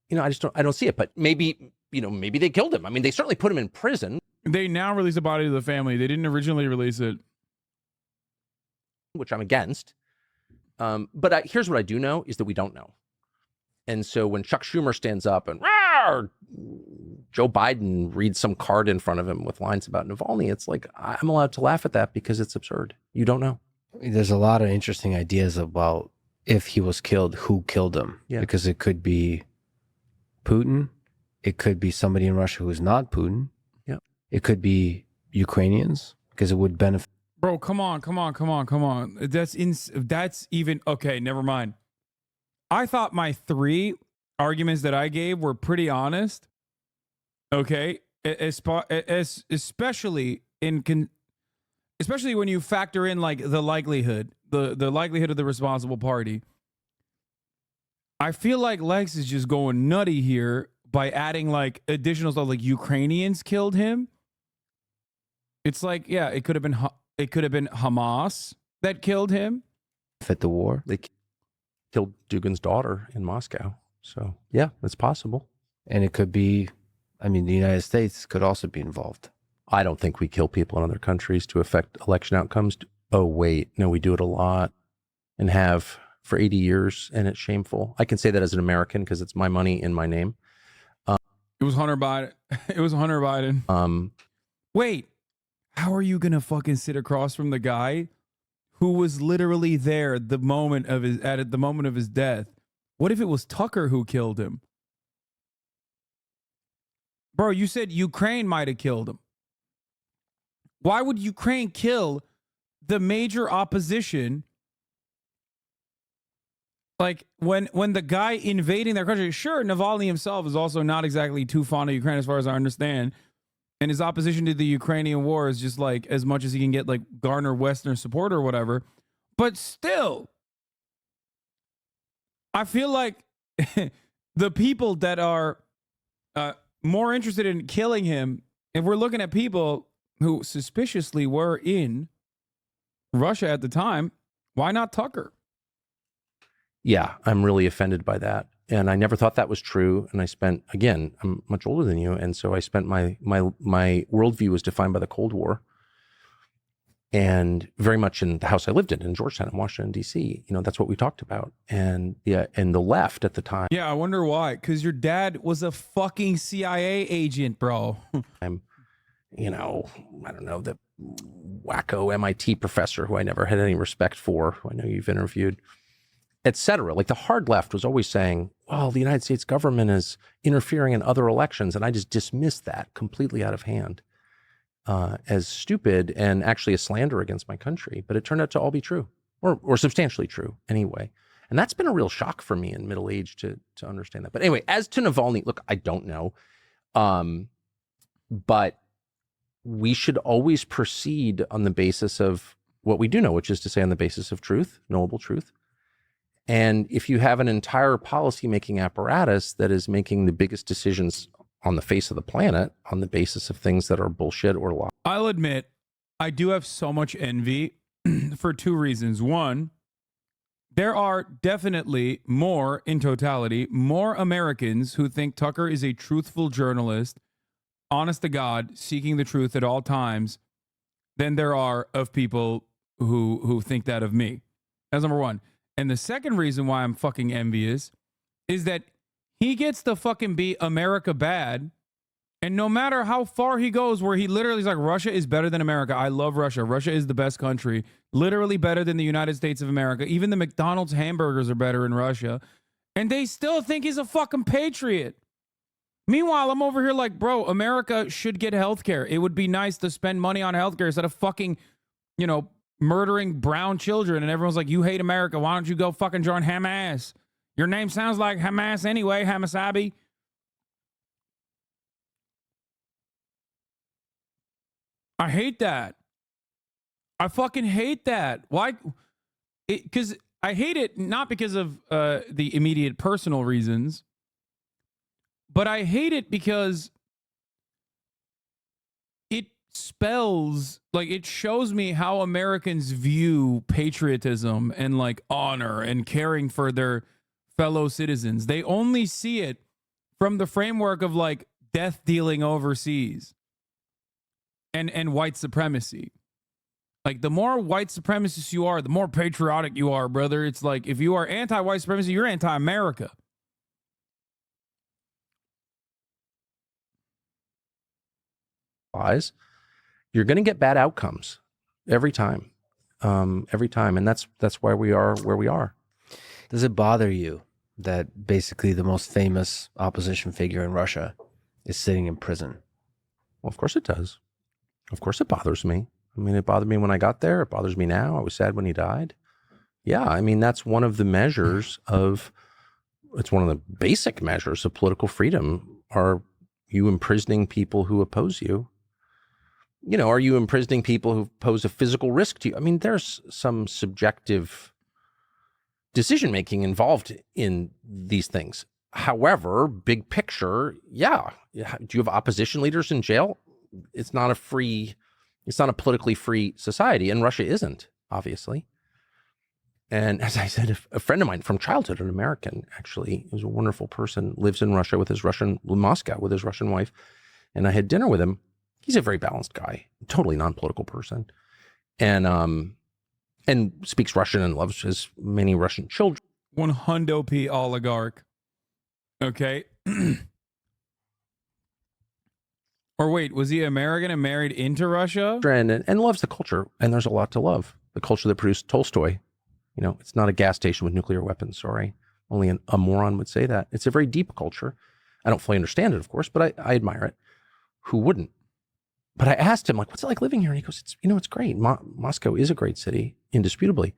You know, I don't see it, but maybe they killed him. I mean, they certainly put him in prison. They now release the body to the family. They didn't originally release it. Which I'm against. But here's what I do know is that we don't know. And so when Chuck Schumer stands up and Joe Biden reads some card in front of him with lines about Navalny, it's like, I'm allowed to laugh at that because it's absurd. You don't know. There's a lot of interesting ideas about if he was killed, who killed him. Yeah. Because it could be Putin. It could be somebody in Russia who's not Putin. Yeah. It could be Ukrainians because it would benefit. Bro, come on. That's even, okay, never mind. I thought my three arguments that I gave were pretty honest. Okay? Especially when you factor in like the likelihood, the likelihood of the responsible party. I feel like Lex is just going nutty here by adding like additional stuff, like Ukrainians killed him. It's like, yeah, it could have been Hamas that killed him. At the war, they killed Dugin's daughter in Moscow. So yeah, it's possible. And it could be, I mean, the United States could also be involved. I don't think we kill people in other countries to affect election outcomes. Oh, wait. No, we do it a lot and have for 80 years, and it's shameful. I can say that as an American because it's my money in my name. It was Hunter Biden. It was Hunter Biden. Wait, how are you going to fucking sit across from the guy who was literally there at the moment of his death? What if it was Tucker who killed him? Bro, you said Ukraine might have killed him. Why would Ukraine kill the major opposition? Like when the guy invading their country, sure, Navalny himself is also not exactly too fond of Ukraine as far as I understand. And his opposition to the Ukrainian war is just like as much as he can get like garner Western support or whatever. But still, I feel like the people that are more interested in killing him, if we're looking at people who suspiciously were in Russia at the time, why not Tucker? Yeah, I'm really offended by that. And I never thought that was true. And I spent, again, I'm much older than you. And so I spent my worldview was defined by the Cold War. And very much in the house I lived in Georgetown, in Washington, D.C., that's what we talked about. And and the left at the time. Yeah, I wonder why. Because your dad was a fucking CIA agent, bro. I don't know, the wacko MIT professor who I never had any respect for, who I know you've interviewed, etc. Like the hard left was always saying, well, the United States government is interfering in other elections. And I just dismissed that completely out of hand as stupid and actually a slander against my country. But it turned out to all be true, or substantially true anyway. And that's been a real shock for me in middle age to understand that. But anyway, as to Navalny, look, I don't know. But we should always proceed on the basis of what we do know, which is to say on the basis of truth, knowable truth. And if you have an entire policymaking apparatus that is making the biggest decisions on the face of the planet on the basis of things that are bullshit or lies. I'll admit, I do have so much envy for two reasons. One, there are definitely more, in totality, more Americans who think Tucker is a truthful journalist, honest to God, seeking the truth at all times, than there are of people who think that of me. That's number one. And the second reason why I'm fucking envious is that he gets to fucking be America bad. And no matter how far he goes, where he literally is like, Russia is better than America. I love Russia. Russia is the best country. Literally better than the United States of America. Even the McDonald's hamburgers are better in Russia. And they still think he's a fucking patriot. Meanwhile, I'm over here like, bro, America should get healthcare. It would be nice to spend money on healthcare instead of fucking, murdering brown children. And everyone's like, you hate America. Why don't you go fucking join Hamas? Your name sounds like Hamas anyway, HasanAbi. I hate that. I fucking hate that. Why? Because I hate it not because of the immediate personal reasons, but I hate it because it spells, like, it shows me how Americans view patriotism and like honor and caring for their fellow citizens. They only see it from the framework of like death dealing overseas and white supremacy. Like, the more white supremacist you are, the more patriotic you are, brother. It's like, if you are anti-white supremacy, you're anti-America. You're going to get bad outcomes every time. And that's why we are where we are. Does it bother you that basically the most famous opposition figure in Russia is sitting in prison? Well, of course it does. Of course it bothers me. I mean, it bothered me when I got there. It bothers me now. I was sad when he died. Yeah, I mean, that's one of the measures of, it's one of the basic measures of political freedom. Are you imprisoning people who oppose you? Are you imprisoning people who pose a physical risk to you? I mean, there's some subjective decision-making involved in these things. However, big picture, yeah. Do you have opposition leaders in jail? It's not a politically free society, and Russia isn't, obviously. And as I said, a friend of mine from childhood, an American, actually, who's a wonderful person, lives in Russia Moscow with his Russian wife. And I had dinner with him. He's a very balanced guy, totally non-political person. And speaks Russian and loves his many Russian children. 100p oligarch. Okay. Or wait, was he American and married into Russia? And loves the culture. And there's a lot to love. The culture that produced Tolstoy. It's not a gas station with nuclear weapons. Sorry. Only a moron would say that. It's a very deep culture. I don't fully understand it, of course, but I admire it. Who wouldn't? But I asked him, like, what's it like living here? And he goes, it's great. Moscow is a great city, indisputably.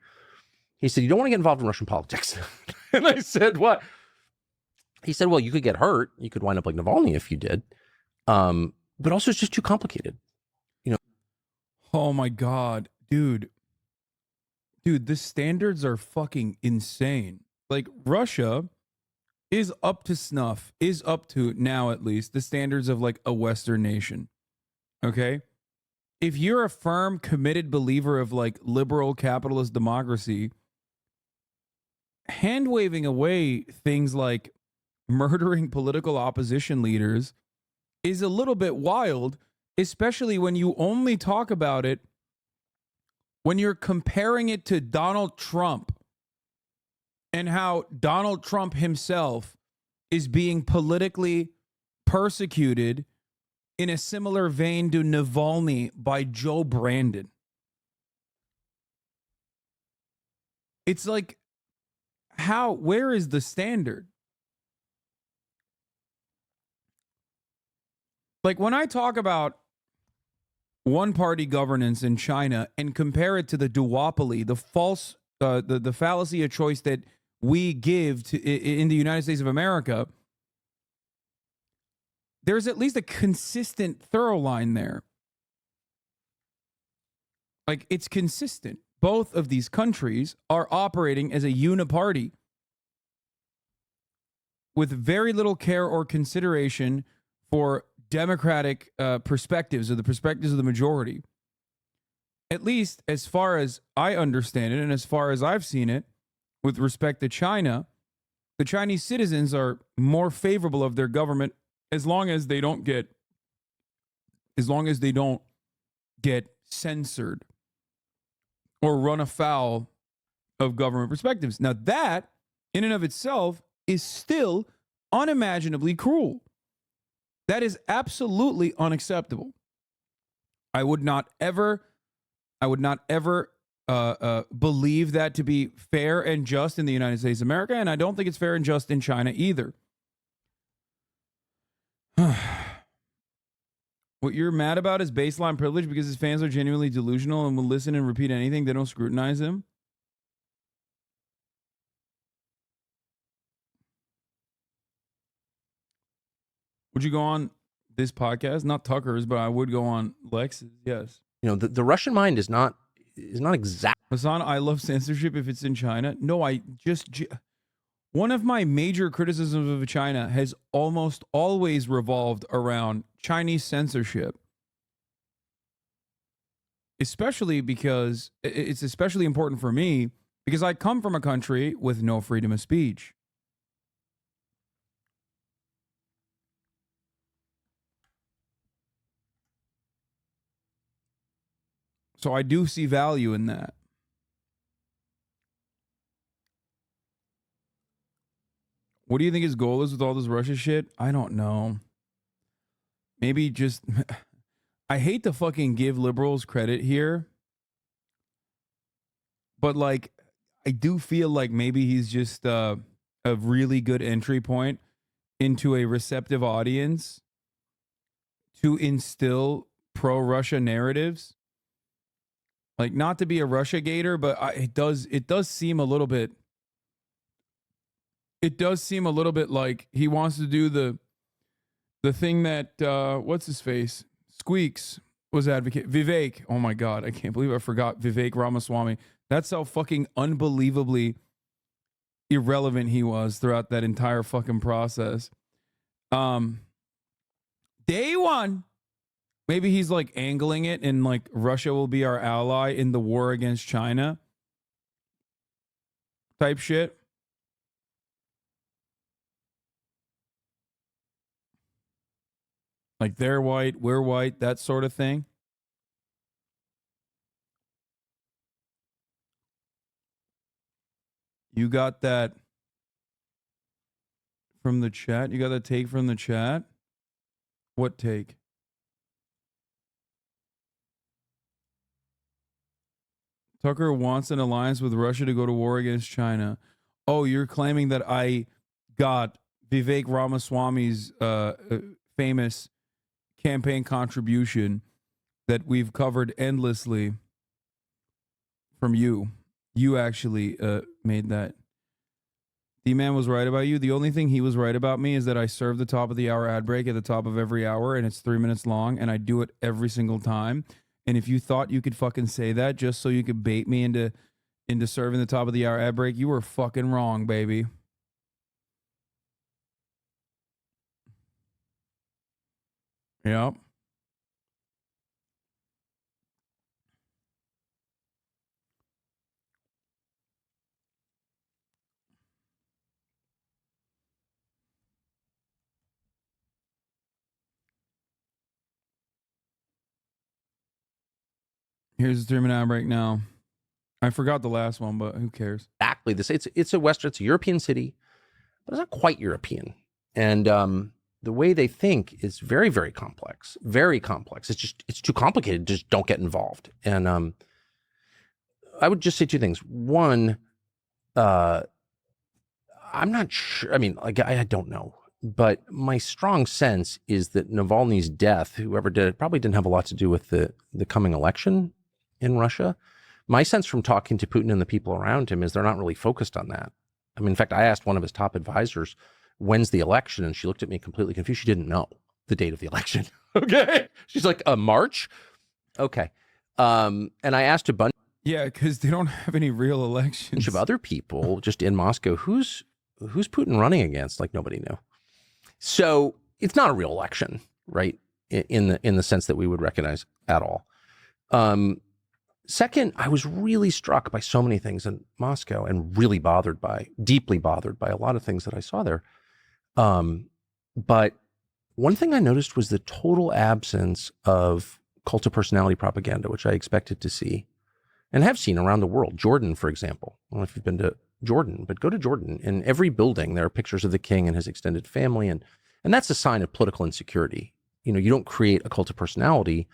He said, you don't want to get involved in Russian politics. And I said, what? He said, well, you could get hurt. You could wind up like Navalny if you did. But also it's just too complicated. Oh my God, dude. Dude, the standards are fucking insane. Like, Russia is up to snuff, is up to, now at least, the standards of like a Western nation. Okay? If you're a firm, committed believer of like liberal capitalist democracy, hand waving away things like murdering political opposition leaders is a little bit wild, especially when you only talk about it when you're comparing it to Donald Trump and how Donald Trump himself is being politically persecuted in a similar vein to Navalny by Joe Brandon. It's like, where is the standard? Like, when I talk about one-party governance in China and compare it to the duopoly, the false, the fallacy of choice that we give to in the United States of America, there's at least a consistent thorough line there. Like, it's consistent. Both of these countries are operating as a uniparty with very little care or consideration for democratic perspectives or the perspectives of the majority. At least as far as I understand it and as far as I've seen it with respect to China, the Chinese citizens are more favorable of their government as long as they don't get censored or run afoul of government perspectives. Now that in and of itself is still unimaginably cruel. That is absolutely unacceptable. I would not ever believe that to be fair and just in the United States of America, and I don't think it's fair and just in China either. What you're mad about is baseline privilege because his fans are genuinely delusional and will listen and repeat anything. They don't scrutinize him. Would you go on this podcast? Not Tucker's, but I would go on Lex's. Yes. You know, the Russian mind is not exact. Hasan, I love censorship if it's in China. No, one of my major criticisms of China has almost always revolved around Chinese censorship. Especially because it's especially important for me because I come from a country with no freedom of speech. So I do see value in that. What do you think his goal is with all this Russia shit? I don't know. Maybe just... I hate to fucking give liberals credit here. But, like, I do feel like maybe he's just a really good entry point into a receptive audience to instill pro-Russia narratives. Like, not to be a Russia-gator, but it does seem a little bit... It does seem a little bit like he wants to do the thing that, what's his face? Squeaks was advocate. Vivek. Oh my God. I can't believe I forgot Vivek Ramaswamy. That's how fucking unbelievably irrelevant he was throughout that entire fucking process. Day one. Maybe he's like angling it and like Russia will be our ally in the war against China type shit. Like they're white, we're white, that sort of thing. You got that from the chat? You got that take from the chat? What take? Tucker wants an alliance with Russia to go to war against China. Oh, you're claiming that I got Vivek Ramaswamy's famous campaign contribution that we've covered endlessly from you. You actually made that. D-Man was right about you. The only thing he was right about me is that I serve the top of the hour ad break at the top of every hour, and it's 3 minutes long, and I do it every single time. And if you thought you could fucking say that just so you could bait me into into serving the top of the hour ad break, you were fucking wrong, baby. Yep. Here's the 3-minute ad break now. I forgot the last one, but who cares? Exactly this. It's a European city, but it's not quite European. And the way they think is very, very complex. Very complex. It's too complicated. Just don't get involved. And I would just say two things. One, I'm not sure. I mean, like, I don't know. But my strong sense is that Navalny's death, whoever did it, probably didn't have a lot to do with the coming election in Russia. My sense from talking to Putin and the people around him is they're not really focused on that. I mean, in fact, I asked one of his top advisors, when's the election? And she looked at me completely confused. She didn't know the date of the election. Okay. She's like, March? Okay. And I asked a bunch Yeah, because they don't have any real elections. of other people just in Moscow, who's Putin running against? Like, nobody knew. So it's not a real election, right? In the sense that we would recognize at all. Second, I was really struck by so many things in Moscow and really deeply bothered by a lot of things that I saw there. But one thing I noticed was the total absence of cult of personality propaganda, which I expected to see and have seen around the world. Jordan, for example. I don't know if you've been to Jordan, but go to Jordan. In every building, there are pictures of the king and his extended family. And that's a sign of political insecurity. You know, you don't create a cult of personality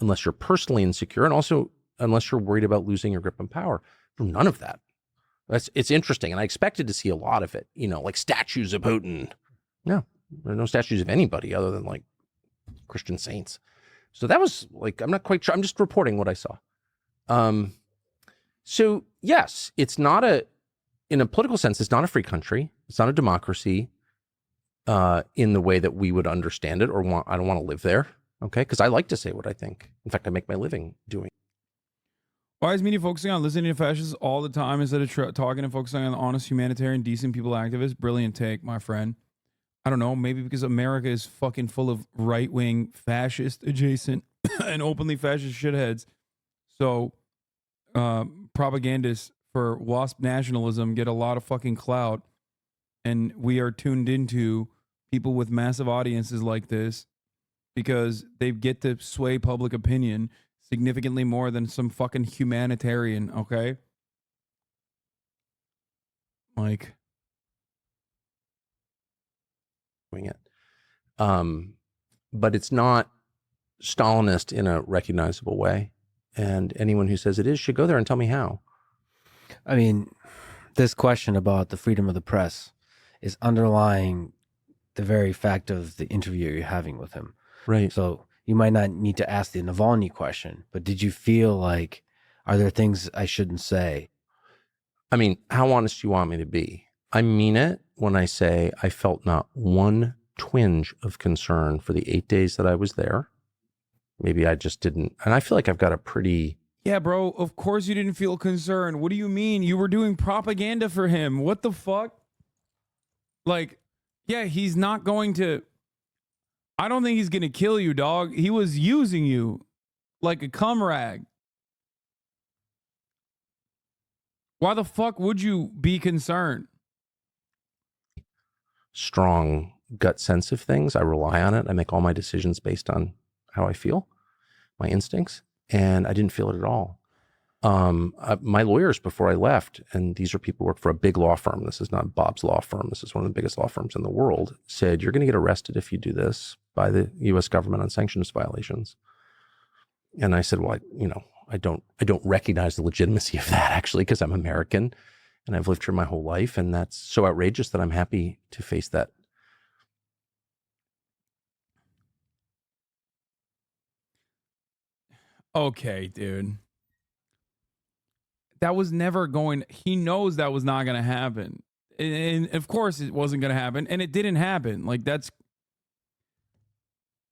unless you're personally insecure and also unless you're worried about losing your grip on power. None of that. It's interesting. And I expected to see a lot of it, you know, like statues of Putin. No, there are no statues of anybody other than like Christian saints. So that was like, I'm not quite sure. I'm just reporting what I saw. So yes, it's not in a political sense, it's not a free country. It's not a democracy in the way that we would understand it or I don't want to live there. Okay. Because I like to say what I think. In fact, I make my living doing. Why is media focusing on listening to fascists all the time instead of talking and focusing on the honest, humanitarian, decent people activists? Brilliant take, my friend. I don't know, maybe because America is fucking full of right-wing, fascist adjacent, and openly fascist shitheads. So propagandists for WASP nationalism get a lot of fucking clout, and we are tuned into people with massive audiences like this because they get to sway public opinion significantly more than some fucking humanitarian, okay? Like, Doing it. But it's not Stalinist in a recognizable way. And anyone who says it is should go there and tell me how. I mean, this question about the freedom of the press is underlying the very fact of the interview you're having with him. Right. So you might not need to ask the Navalny question, but did you feel like, are there things I shouldn't say? I mean, how honest do you want me to be? I mean it when I say I felt not one twinge of concern for the 8 days that I was there. Maybe I just didn't. And I feel like I've got a pretty... Yeah, bro, of course you didn't feel concerned. What do you mean? You were doing propaganda for him. What the fuck? Like, yeah, he's not going to... I don't think he's going to kill you, dog. He was using you like a cum rag. Why the fuck would you be concerned? Strong gut sense of things. I rely on it. I make all my decisions based on how I feel, my instincts, and I didn't feel it at all. My lawyers, before I left, and these are people who work for a big law firm. This is not Bob's law firm. This is one of the biggest law firms in the world, said, you're going to get arrested if you do this by the U.S. government on sanctions violations. And I said, well, I don't recognize the legitimacy of that, actually, because I'm American and I've lived here my whole life. And that's so outrageous that I'm happy to face that. Okay, dude. That was never going... He knows that was not going to happen. And of course it wasn't going to happen. And it didn't happen. Like, that's...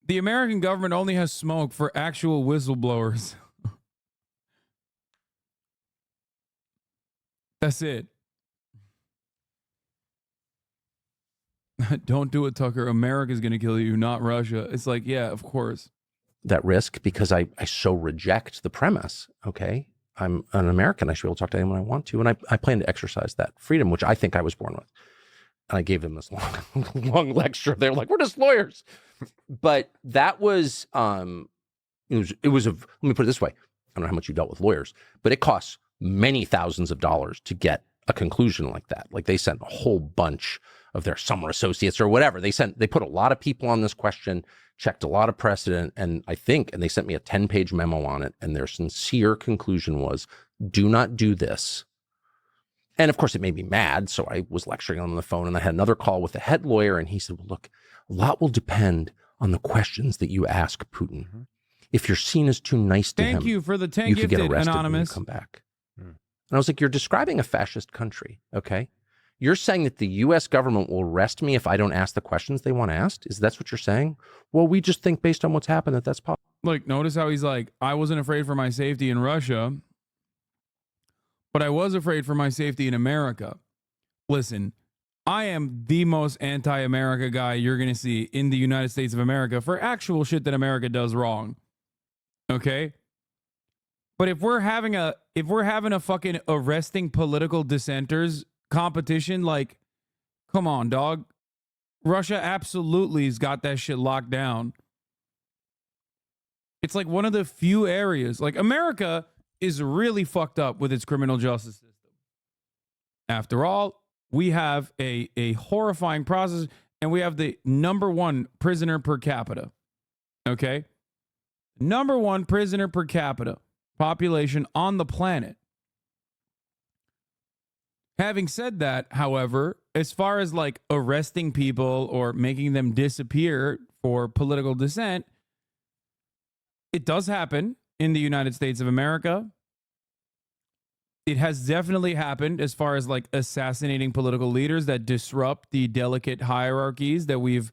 The American government only has smoke for actual whistleblowers. That's it. Don't do it, Tucker. America's going to kill you, not Russia. It's like, yeah, of course. That risk because I so reject the premise. Okay. I'm an American. I should be able to talk to anyone I want to. And I plan to exercise that freedom, which I think I was born with. And I gave them this long lecture. They're like, we're just lawyers. But that was, it was let me put it this way. I don't know how much you dealt with lawyers, but it costs many thousands of dollars to get a conclusion like that. Like they sent a whole bunch of their summer associates or whatever. They put a lot of people on this question, checked a lot of precedent. And they sent me a 10-page memo on it. And their sincere conclusion was, do not do this. And of course it made me mad. So I was lecturing on the phone and I had another call with the head lawyer. And he said, well, look, a lot will depend on the questions that you ask Putin. Mm-hmm. If you're seen as too nice to him, thank you for the 10 you could get gifted, arrested Anonymous. when you come back. And I was like, you're describing a fascist country, okay? You're saying that the U.S. government will arrest me if I don't ask the questions they want asked? That's what you're saying? Well, we just think based on what's happened that's possible. Look, notice how he's like, I wasn't afraid for my safety in Russia, but I was afraid for my safety in America. Listen, I am the most anti-America guy you're going to see in the United States of America for actual shit that America does wrong. Okay? But if we're having a fucking arresting political dissenters competition, like, come on, dog. Russia absolutely has got that shit locked down. It's like one of the few areas, like America is really fucked up with its criminal justice system. After all, we have a horrifying process and we have the #1 prisoner per capita. Okay? #1 prisoner per capita population on the planet. Having said that, however, as far as like arresting people or making them disappear for political dissent, it does happen in the United States of America. It has definitely happened as far as like assassinating political leaders that disrupt the delicate hierarchies that we've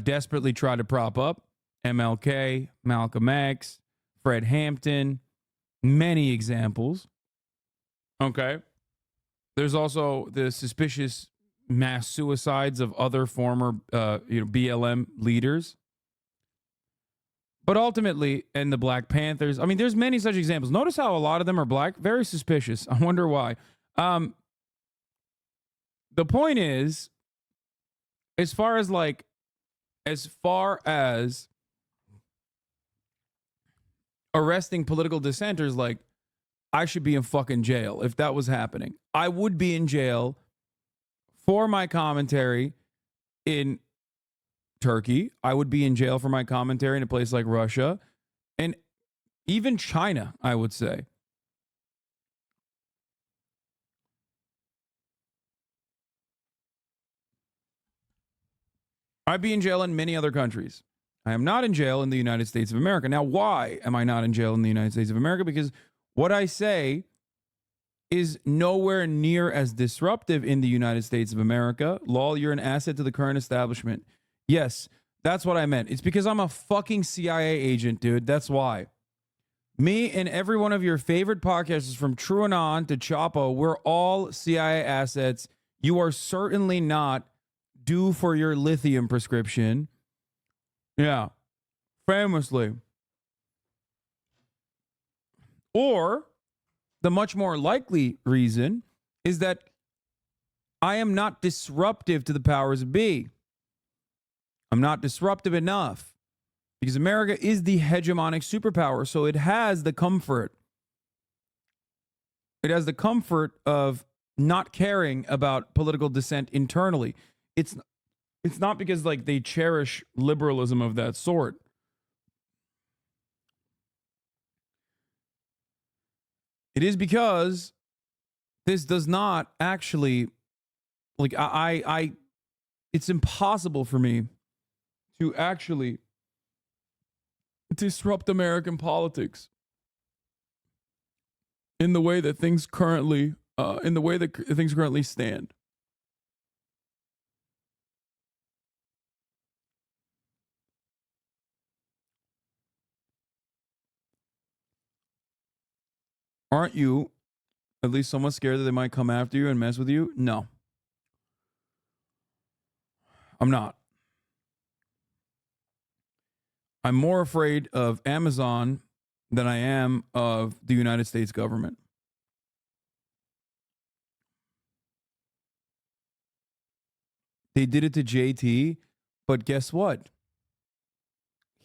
desperately tried to prop up. MLK, Malcolm X, Fred Hampton, many examples. Okay. There's also the suspicious mass suicides of other former BLM leaders. But ultimately, and the Black Panthers, I mean, there's many such examples. Notice how a lot of them are black. Very suspicious. I wonder why. The point is, as far as arresting political dissenters, like, I should be in fucking jail if that was happening. I would be in jail for my commentary in Turkey. I would be in jail for my commentary in a place like Russia and even China, I would say. I'd be in jail in many other countries. I am not in jail in the United States of America. Now, why am I not in jail in the United States of America? Because what I say is nowhere near as disruptive in the United States of America. Lol, you're an asset to the current establishment. Yes, that's what I meant. It's because I'm a fucking CIA agent, dude. That's why. Me and every one of your favorite podcasters from TrueAnon to Chapo, we're all CIA assets. You are certainly not due for your lithium prescription. Yeah, famously. Or the much more likely reason is that I am not disruptive to the powers that be. I'm not disruptive enough because America is the hegemonic superpower. So it has the comfort. It has the comfort of not caring about political dissent internally. It's not because like they cherish liberalism of that sort. It is because this does not actually, like, it's impossible for me to actually disrupt American politics in the way that things currently, stand. Aren't you At least somewhat scared that they might come after you and mess with you? No. I'm not. I'm more afraid of Amazon than I am of the United States government. They did it to JT, but guess what?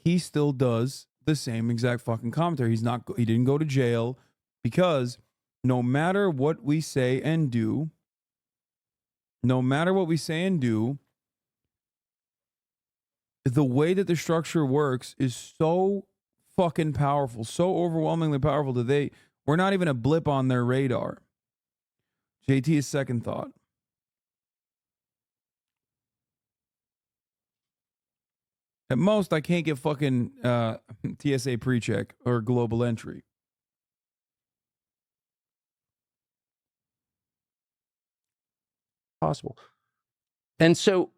He still does the same exact fucking commentary. He didn't go to jail because no matter what we say and do, the way that the structure works is so fucking powerful, so overwhelmingly powerful that we're not even a blip on their radar. JT is second thought. At most, I can't get fucking TSA pre-check or global entry. Possible. And so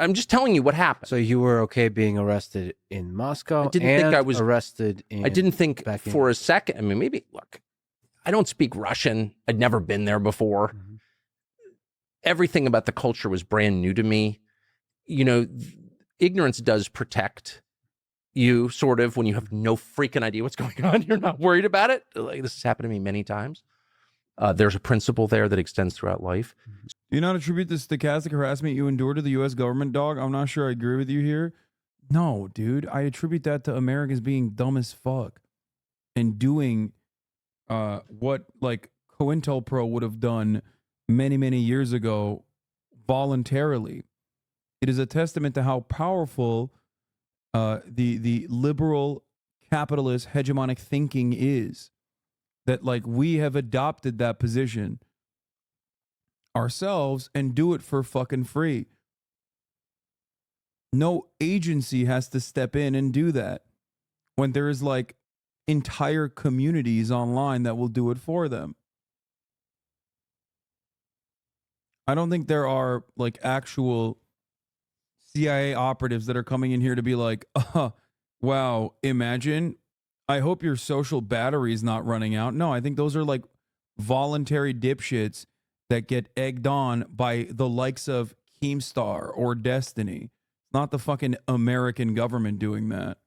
I'm just telling you what happened. So you were okay being arrested in Moscow? I didn't think I was arrested in. I didn't think for a second. I mean, maybe look, I don't speak Russian. I'd never been there before. Mm-hmm. Everything about the culture was brand new to me. You know, ignorance does protect you, sort of, when you have no freaking idea what's going on. You're not worried about it. Like, this has happened to me many times. There's a principle there that extends throughout life. Do you not attribute the stochastic harassment you endure to the U.S. government, dog? I'm not sure I agree with you here. No, dude. I attribute that to Americans being dumb as fuck and doing what, like, COINTELPRO would have done many, many years ago voluntarily. It is a testament to how powerful the liberal capitalist hegemonic thinking is, that, like, we have adopted that position ourselves and do it for fucking free. No agency has to step in and do that when there is, like, entire communities online that will do it for them. I don't think there are, like, actual CIA operatives that are coming in here to be like, wow, imagine, I hope your social battery is not running out. No, I think those are, like, voluntary dipshits that get egged on by the likes of Keemstar or Destiny. Not the fucking American government doing that.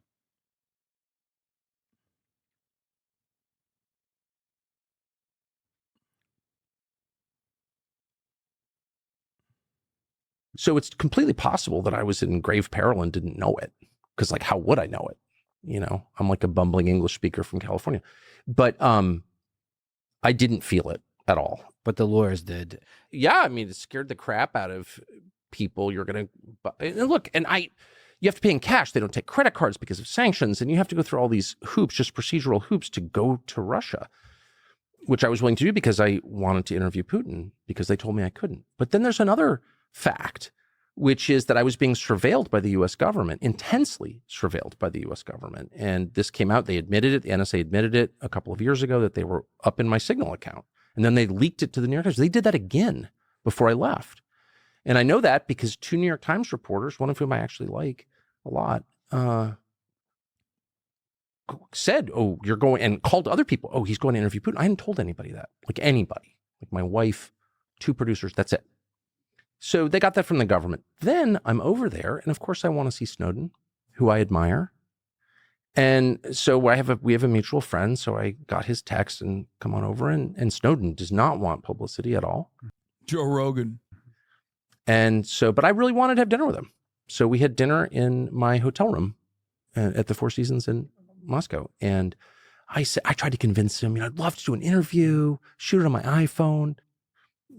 So it's completely possible that I was in grave peril and didn't know it. Because, like, how would I know it? You know, I'm like a bumbling English speaker from California. But I didn't feel it at all. But the lawyers did. Yeah, I mean, it scared the crap out of people. You're going to look, and you have to pay in cash. They don't take credit cards because of sanctions, and you have to go through all these hoops, just procedural hoops, to go to Russia, which I was willing to do because I wanted to interview Putin, because they told me I couldn't. But then there's another fact, which is that I was being surveilled by the U.S. government, intensely surveilled by the U.S. government. And this came out. They admitted it. The NSA admitted it a couple of years ago, that they were up in my Signal account. And then they leaked it to the New York Times. They did that again before I left. And I know that because two New York Times reporters, one of whom I actually like a lot, said, oh, you're going, and called other people. Oh, he's going to interview Putin. I hadn't told anybody that, like anybody, like my wife, two producers, that's it. So they got that from the government. Then I'm over there, and of course I want to see Snowden, who I admire. And so we have a mutual friend, so I got his text and come on over, and Snowden does not want publicity at all. Joe Rogan. And so, but I really wanted to have dinner with him. So we had dinner in my hotel room at the Four Seasons in Moscow. And I tried to convince him, I'd love to do an interview, shoot it on my iPhone.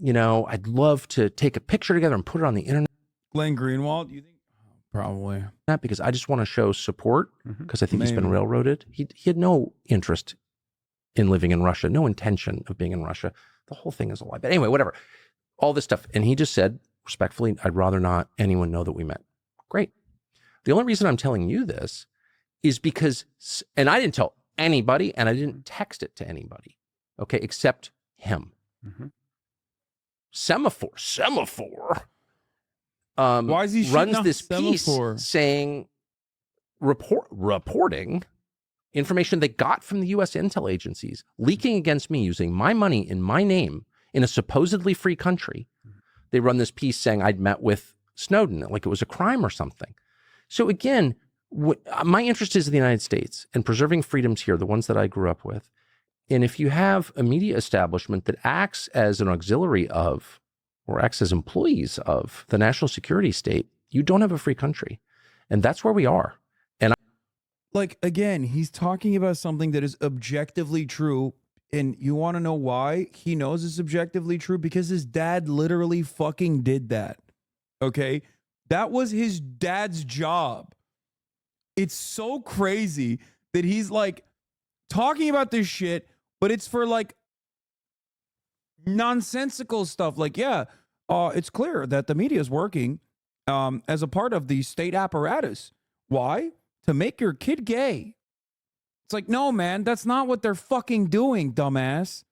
I'd love to take a picture together and put it on the internet. Glenn Greenwald, do you think? Probably. Not because I just want to show support, because I think he's been railroaded. He had no interest in living in Russia, no intention of being in Russia. The whole thing is a lie. But anyway, whatever. All this stuff. And he just said, respectfully, I'd rather not anyone know that we met. Great. The only reason I'm telling you this is because, and I didn't tell anybody, and I didn't text it to anybody, okay, except him. Semaphore. Why is he runs this Semaphore? Piece saying, reporting information they got from the US intel agencies, leaking against me using my money in my name in a supposedly free country. They run this piece saying I'd met with Snowden, like it was a crime or something. So again, my interest is in the United States and preserving freedoms here, the ones that I grew up with. And if you have a media establishment that acts as an auxiliary of, or acts as employees of the national security state, you don't have a free country. And that's where we are. And like, again, he's talking about something that is objectively true. And you want to know why he knows it's objectively true? Because his dad literally fucking did that. Okay? That was his dad's job. It's so crazy that he's like talking about this shit, but it's for like nonsensical stuff. Like, yeah, it's clear that the media is working as a part of the state apparatus. Why? To make your kid gay. It's like, no, man, that's not what they're fucking doing, dumbass.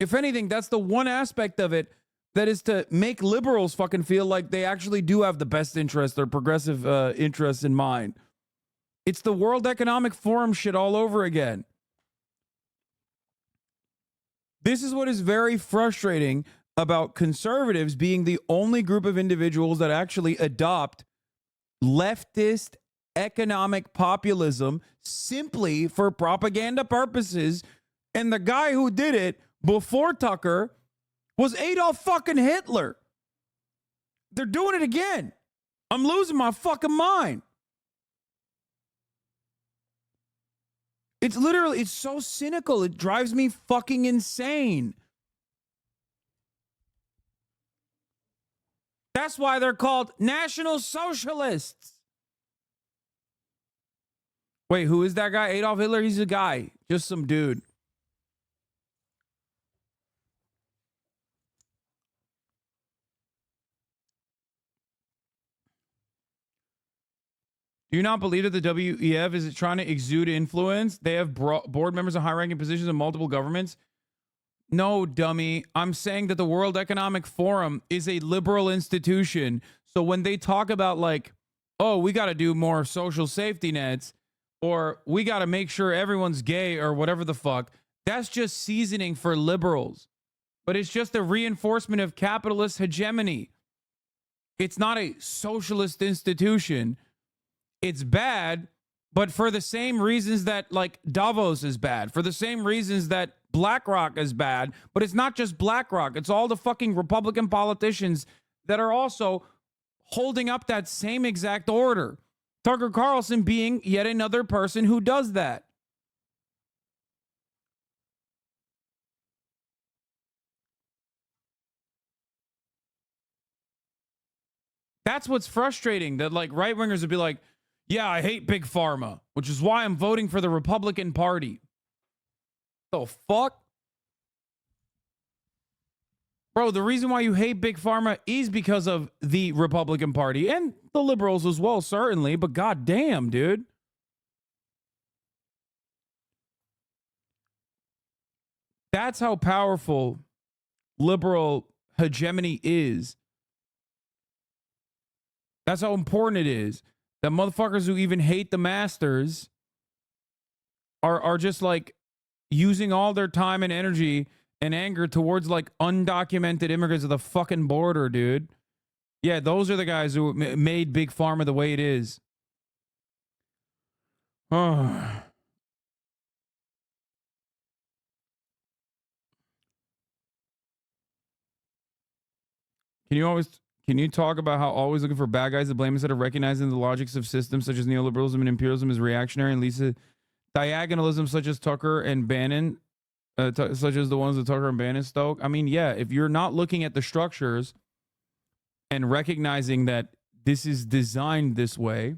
If anything, that's the one aspect of it that is to make liberals fucking feel like they actually do have the best interest or progressive interests in mind. It's the World Economic Forum shit all over again. This is what is very frustrating about conservatives being the only group of individuals that actually adopt leftist economic populism simply for propaganda purposes. And the guy who did it before Tucker was Adolf fucking Hitler. They're doing it again. I'm losing my fucking mind. It's literally, it's so cynical. It drives me fucking insane. That's why they're called National Socialists. Wait, who is that guy? Adolf Hitler? He's a guy. Just some dude. Do you not believe that the WEF is trying to exude influence? They have board members in high-ranking positions in multiple governments. No, dummy. I'm saying that the World Economic Forum is a liberal institution. So when they talk about like, oh, we got to do more social safety nets, or we got to make sure everyone's gay or whatever the fuck, that's just seasoning for liberals. But it's just a reinforcement of capitalist hegemony. It's not a socialist institution. It's bad, but for the same reasons that like Davos is bad, for the same reasons that BlackRock is bad, but it's not just BlackRock. It's all the fucking Republican politicians that are also holding up that same exact order. Tucker Carlson being yet another person who does that. That's what's frustrating, that like right-wingers would be like, yeah, I hate Big Pharma, which is why I'm voting for the Republican Party. The fuck? Bro, the reason why you hate Big Pharma is because of the Republican Party and the liberals as well, certainly, but goddamn, dude. That's how powerful liberal hegemony is. That's how important it is. That motherfuckers who even hate the masters are just like using all their time and energy and anger towards like undocumented immigrants at the fucking border, dude. Yeah, those are the guys who made Big Pharma the way it is. Oh. Can you talk about how always looking for bad guys to blame instead of recognizing the logics of systems such as neoliberalism and imperialism is reactionary and leads to diagonalism such as Tucker and Bannon, such as the ones that Tucker and Bannon stoke? I mean, yeah, if you're not looking at the structures and recognizing that this is designed this way.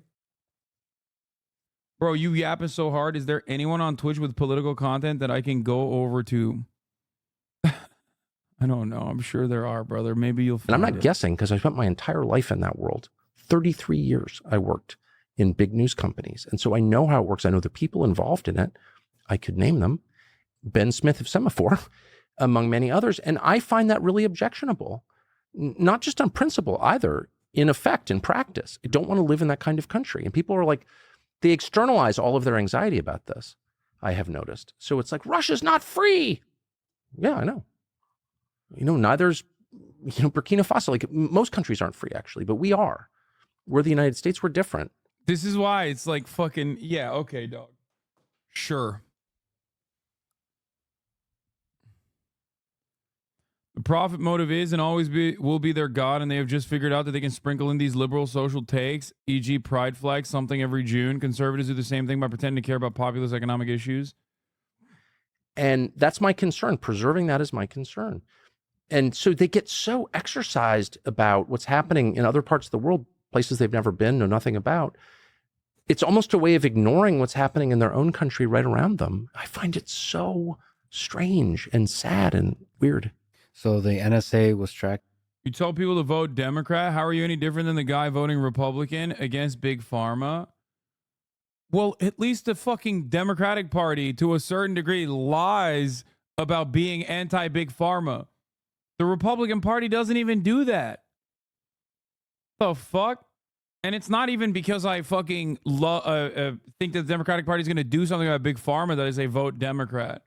Bro, you yapping so hard. Is there anyone on Twitch with political content that I can go over to? I don't know. I'm sure there are, brother. Maybe you'll find it. And I'm not guessing because I spent my entire life in that world. 33 years I worked in big news companies. And so I know how it works. I know the people involved in it. I could name them. Ben Smith of Semaphore, among many others. And I find that really objectionable. Not just on principle either, in effect, in practice. I don't want to live in that kind of country. And people are like, they externalize all of their anxiety about this. I have noticed. So it's like, Russia's not free. Yeah, I know. Neither's, Burkina Faso. Like, most countries aren't free, actually, but we are. We're the United States. We're different. This is why it's like fucking, yeah, okay, dog. Sure. The profit motive is and always will be their God, and they have just figured out that they can sprinkle in these liberal social takes, e.g. pride flag, something every June. Conservatives do the same thing by pretending to care about populist economic issues. And that's my concern. Preserving that is my concern. And so they get so exercised about what's happening in other parts of the world, places they've never been, know nothing about. It's almost a way of ignoring what's happening in their own country right around them. I find it so strange and sad and weird. So the NSA was tracked. You tell people to vote Democrat. How are you any different than the guy voting Republican against Big Pharma? Well, at least the fucking Democratic Party, to a certain degree, lies about being anti-Big Pharma. The Republican Party doesn't even do that. The fuck? And it's not even because I fucking think that the Democratic Party is going to do something about Big Pharma that I say vote Democrat.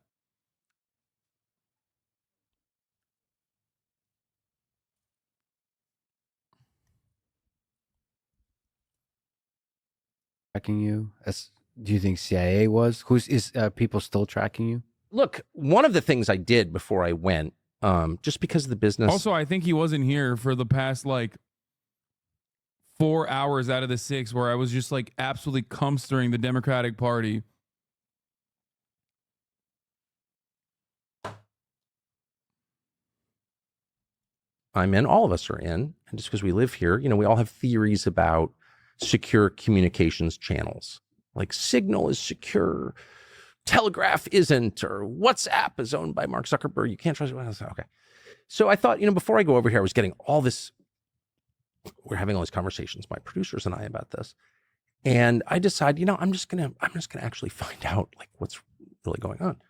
Tracking you? Do you think CIA was? Is people still tracking you? Look, one of the things I did before I went, just because of the business. Also, I think he wasn't here for the past like 4 hours out of the 6 where I was just like absolutely comstering the Democratic Party. I'm in, all of us are in, and just because we live here, we all have theories about secure communications channels. Like Signal is secure, Telegraph isn't, or WhatsApp is owned by Mark Zuckerberg. You can't trust it. Okay. So I thought, before I go over here, I was getting all this. We're having all these conversations, my producers and I, about this. And I decided, I'm just gonna actually find out like what's really going on.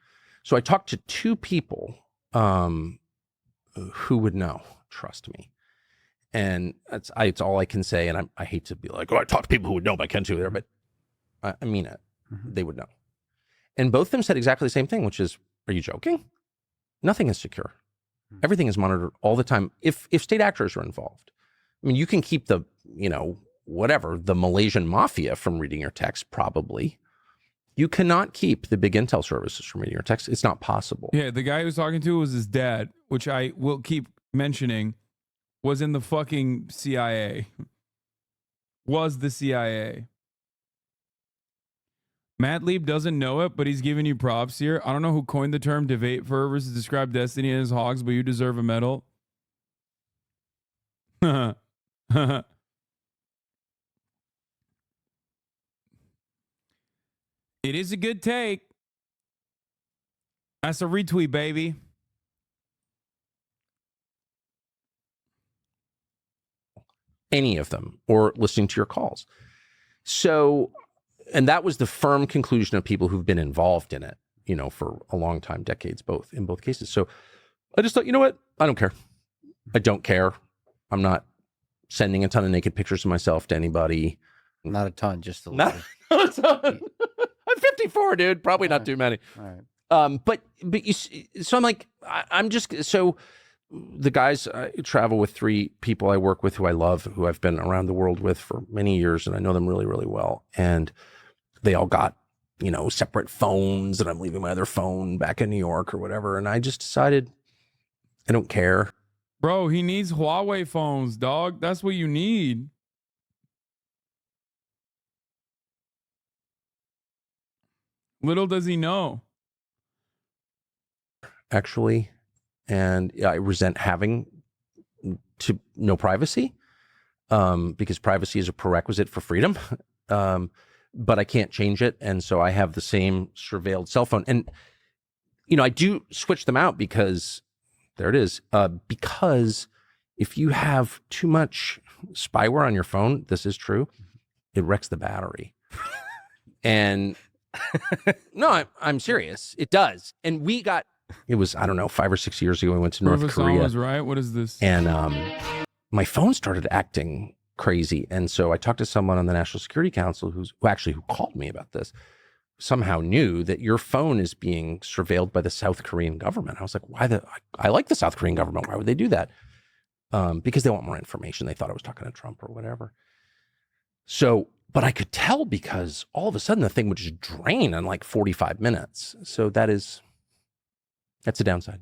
So I talked to 2 people who would know, trust me. And it's all I can say. And I hate to be like, I talk to people who would know, but I can't do there, but I mean it. Mm-hmm. They would know. And both of them said exactly the same thing, which is, are you joking? Nothing is secure. Mm-hmm. Everything is monitored all the time. If state actors are involved, I mean, you can keep the, the Malaysian mafia from reading your text, probably. You cannot keep the big intel services from reading your text. It's not possible. Yeah, the guy he was talking to was his dad, which I will keep mentioning, was in the fucking CIA. Was the CIA. Matt Lieb doesn't know it, but he's giving you props here. I don't know who coined the term debate fervors to describe Destiny and his hogs, but you deserve a medal. It is a good take. That's a retweet, baby. Any of them, or listening to your calls. So, and that was the firm conclusion of people who've been involved in it, for a long time, decades, in both cases. So I just thought, you know what? I don't care. I don't care. I'm not sending a ton of naked pictures of myself to anybody. Not a ton, just a little. Not a ton. I'm 54, dude. Probably not too many. All right. But you see, so I'm like, I'm just, so the guys, I travel with 3 people I work with who I love, who I've been around the world with for many years, and I know them really, really well. And they all got, separate phones, and I'm leaving my other phone back in New York or whatever. And I just decided I don't care. Bro, he needs Huawei phones, dog. That's what you need. Little does he know. Actually, and I resent having to no privacy, because privacy is a prerequisite for freedom. But I can't change it, and so I have the same surveilled cell phone. And I do switch them out because there it is. Because if you have too much spyware on your phone, this is true, it wrecks the battery. And no, I'm serious. It does. And it was, I don't know, 5 or 6 years ago, we went to North Korea. Was right. What is this? And my phone started acting crazy. And so I talked to someone on the National Security Council who called me about this, somehow knew that your phone is being surveilled by the South Korean government. I was like, I like the South Korean government. Why would they do that? Because they want more information. They thought I was talking to Trump or whatever. So, but I could tell because all of a sudden the thing would just drain in like 45 minutes. So that's a downside.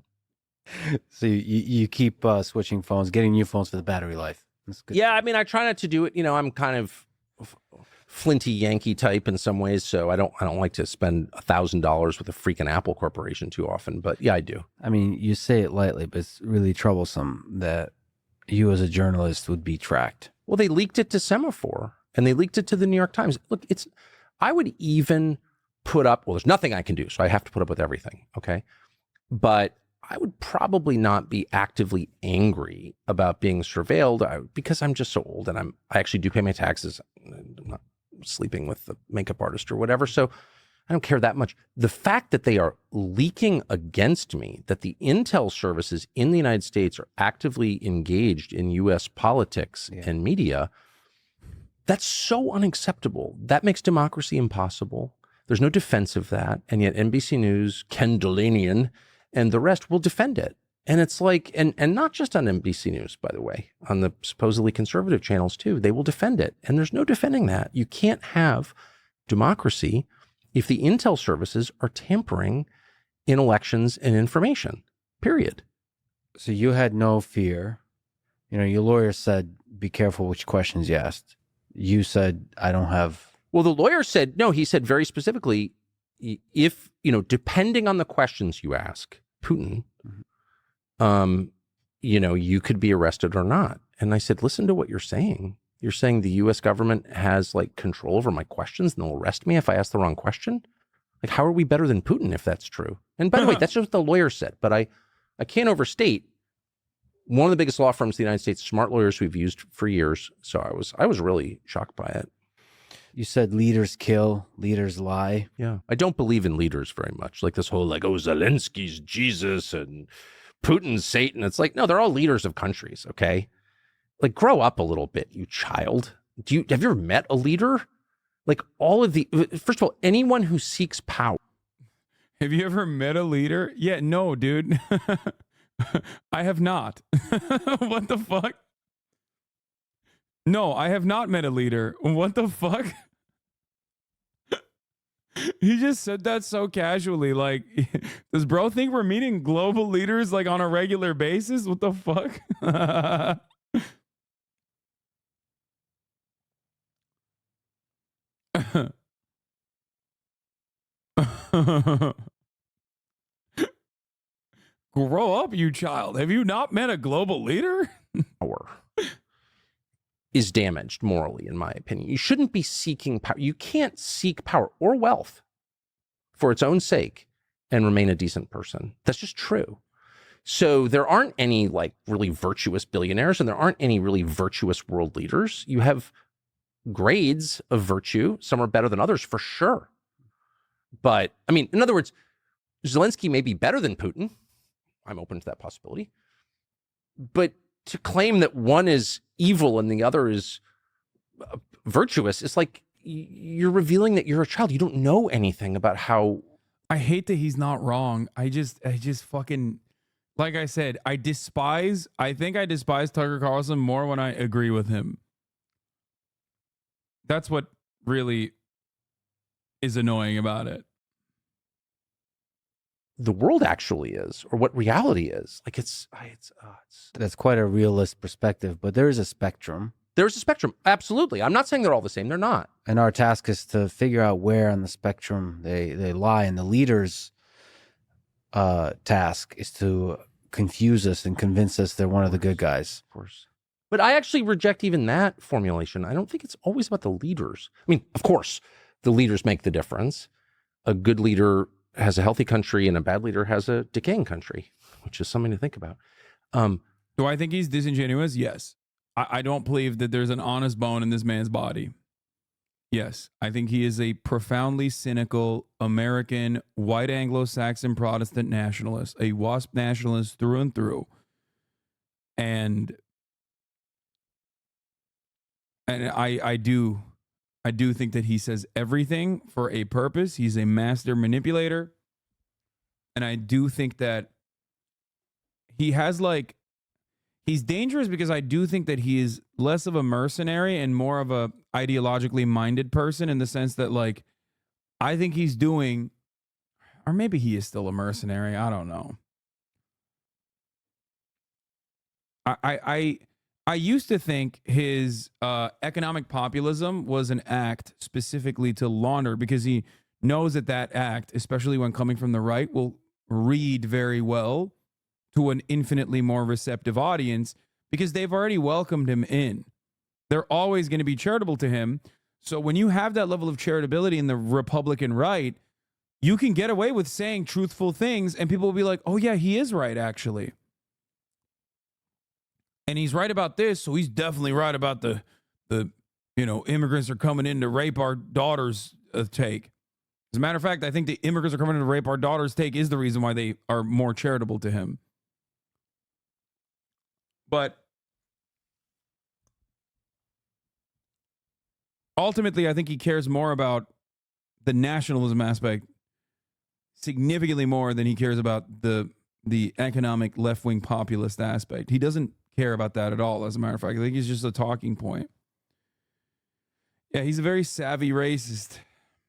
So you keep switching phones, getting new phones for the battery life. That's good. Yeah, I mean, I try not to do it. I'm kind of flinty Yankee type in some ways, so I don't like to spend $1,000 with a freaking Apple corporation too often. But yeah, I do. I mean, you say it lightly, but it's really troublesome that you as a journalist would be tracked. Well, they leaked it to Semaphore and they leaked it to the New York Times. Look, I would even put up, well, there's nothing I can do, so I have to put up with everything, okay? But I would probably not be actively angry about being surveilled because I'm just so old and I actually do pay my taxes. I'm not sleeping with the makeup artist or whatever, so I don't care that much. The fact that they are leaking against me, that the intel services in the United States are actively engaged in U.S. politics and media, that's so unacceptable. That makes democracy impossible. There's no defense of that. And yet NBC News, Ken Delanian, and the rest will defend it. And it's like, and not just on NBC News, by the way, on the supposedly conservative channels too, they will defend it. And there's no defending that. You can't have democracy if the intel services are tampering in elections and information, period. So you had no fear. Your lawyer said, be careful which questions you asked. You said, I don't have. Well, the lawyer said, no, he said very specifically, if, depending on the questions you ask Putin, you could be arrested or not. And I said, listen to what you're saying. You're saying the U.S. government has like control over my questions and they'll arrest me if I ask the wrong question? Like, how are we better than Putin if that's true? And by the way, that's just what the lawyer said, but I can't overstate one of the biggest law firms in the United States, smart lawyers we've used for years. So I was really shocked by it. You said leaders kill, leaders lie. Yeah. I don't believe in leaders very much. Like this whole Zelensky's Jesus and Putin's Satan. It's like, no, they're all leaders of countries. Okay. Like, grow up a little bit, you child. Have you ever met a leader? Like first of all, anyone who seeks power. Have you ever met a leader? Yeah, no, dude. I have not. What the fuck? No, I have not met a leader. What the fuck? He just said that so casually. Like, does bro think we're meeting global leaders like on a regular basis? What the fuck? Grow up, you child. Have you not met a global leader? Power is damaged morally, in my opinion. You shouldn't be seeking power. You can't seek power or wealth for its own sake and remain a decent person. That's just true. So there aren't any like really virtuous billionaires and there aren't any really virtuous world leaders. You have grades of virtue. Some are better than others for sure. But I mean, in other words, Zelensky may be better than Putin. I'm open to that possibility. But to claim that one is evil and the other is virtuous, it's like you're revealing that you're a child. You don't know anything about how. I hate that he's not wrong. I just fucking, like I said, I think I despise Tucker Carlson more when I agree with him. That's what really is annoying about it. The world actually is, or what reality is. Like That's quite a realist perspective, but there is a spectrum. There's a spectrum. Absolutely. I'm not saying they're all the same. They're not. And our task is to figure out where on the spectrum they lie. And the leader's task is to confuse us and convince us they're one of the good guys. Of course. But I actually reject even that formulation. I don't think it's always about the leaders. I mean, of course, the leaders make the difference. A good leader has a healthy country and a bad leader has a decaying country, which is something to think about. Do I think he's disingenuous? Yes. I don't believe that there's an honest bone in this man's body. Yes. I think he is a profoundly cynical American, white Anglo-Saxon Protestant nationalist, a WASP nationalist through and through. And I do I do think that he says everything for a purpose. He's a master manipulator. And I do think that he has like, he's dangerous because I do think that he is less of a mercenary and more of a ideologically minded person, in the sense that, like, I think he's doing, or maybe he is still a mercenary. I don't know. I used to think his economic populism was an act specifically to launder, because he knows that that act, especially when coming from the right, will read very well to an infinitely more receptive audience, because they've already welcomed him in. They're always going to be charitable to him. So when you have that level of charitability in the Republican right, you can get away with saying truthful things and people will be like, oh yeah, he is right, actually. And he's right about this, so he's definitely right about the immigrants are coming in to rape our daughters take. As a matter of fact, I think the immigrants are coming in to rape our daughters take is the reason why they are more charitable to him. But ultimately, I think he cares more about the nationalism aspect significantly more than he cares about the economic left-wing populist aspect. He doesn't care about that at all, as a matter of fact. I think he's just a talking point. Yeah, he's a very savvy racist.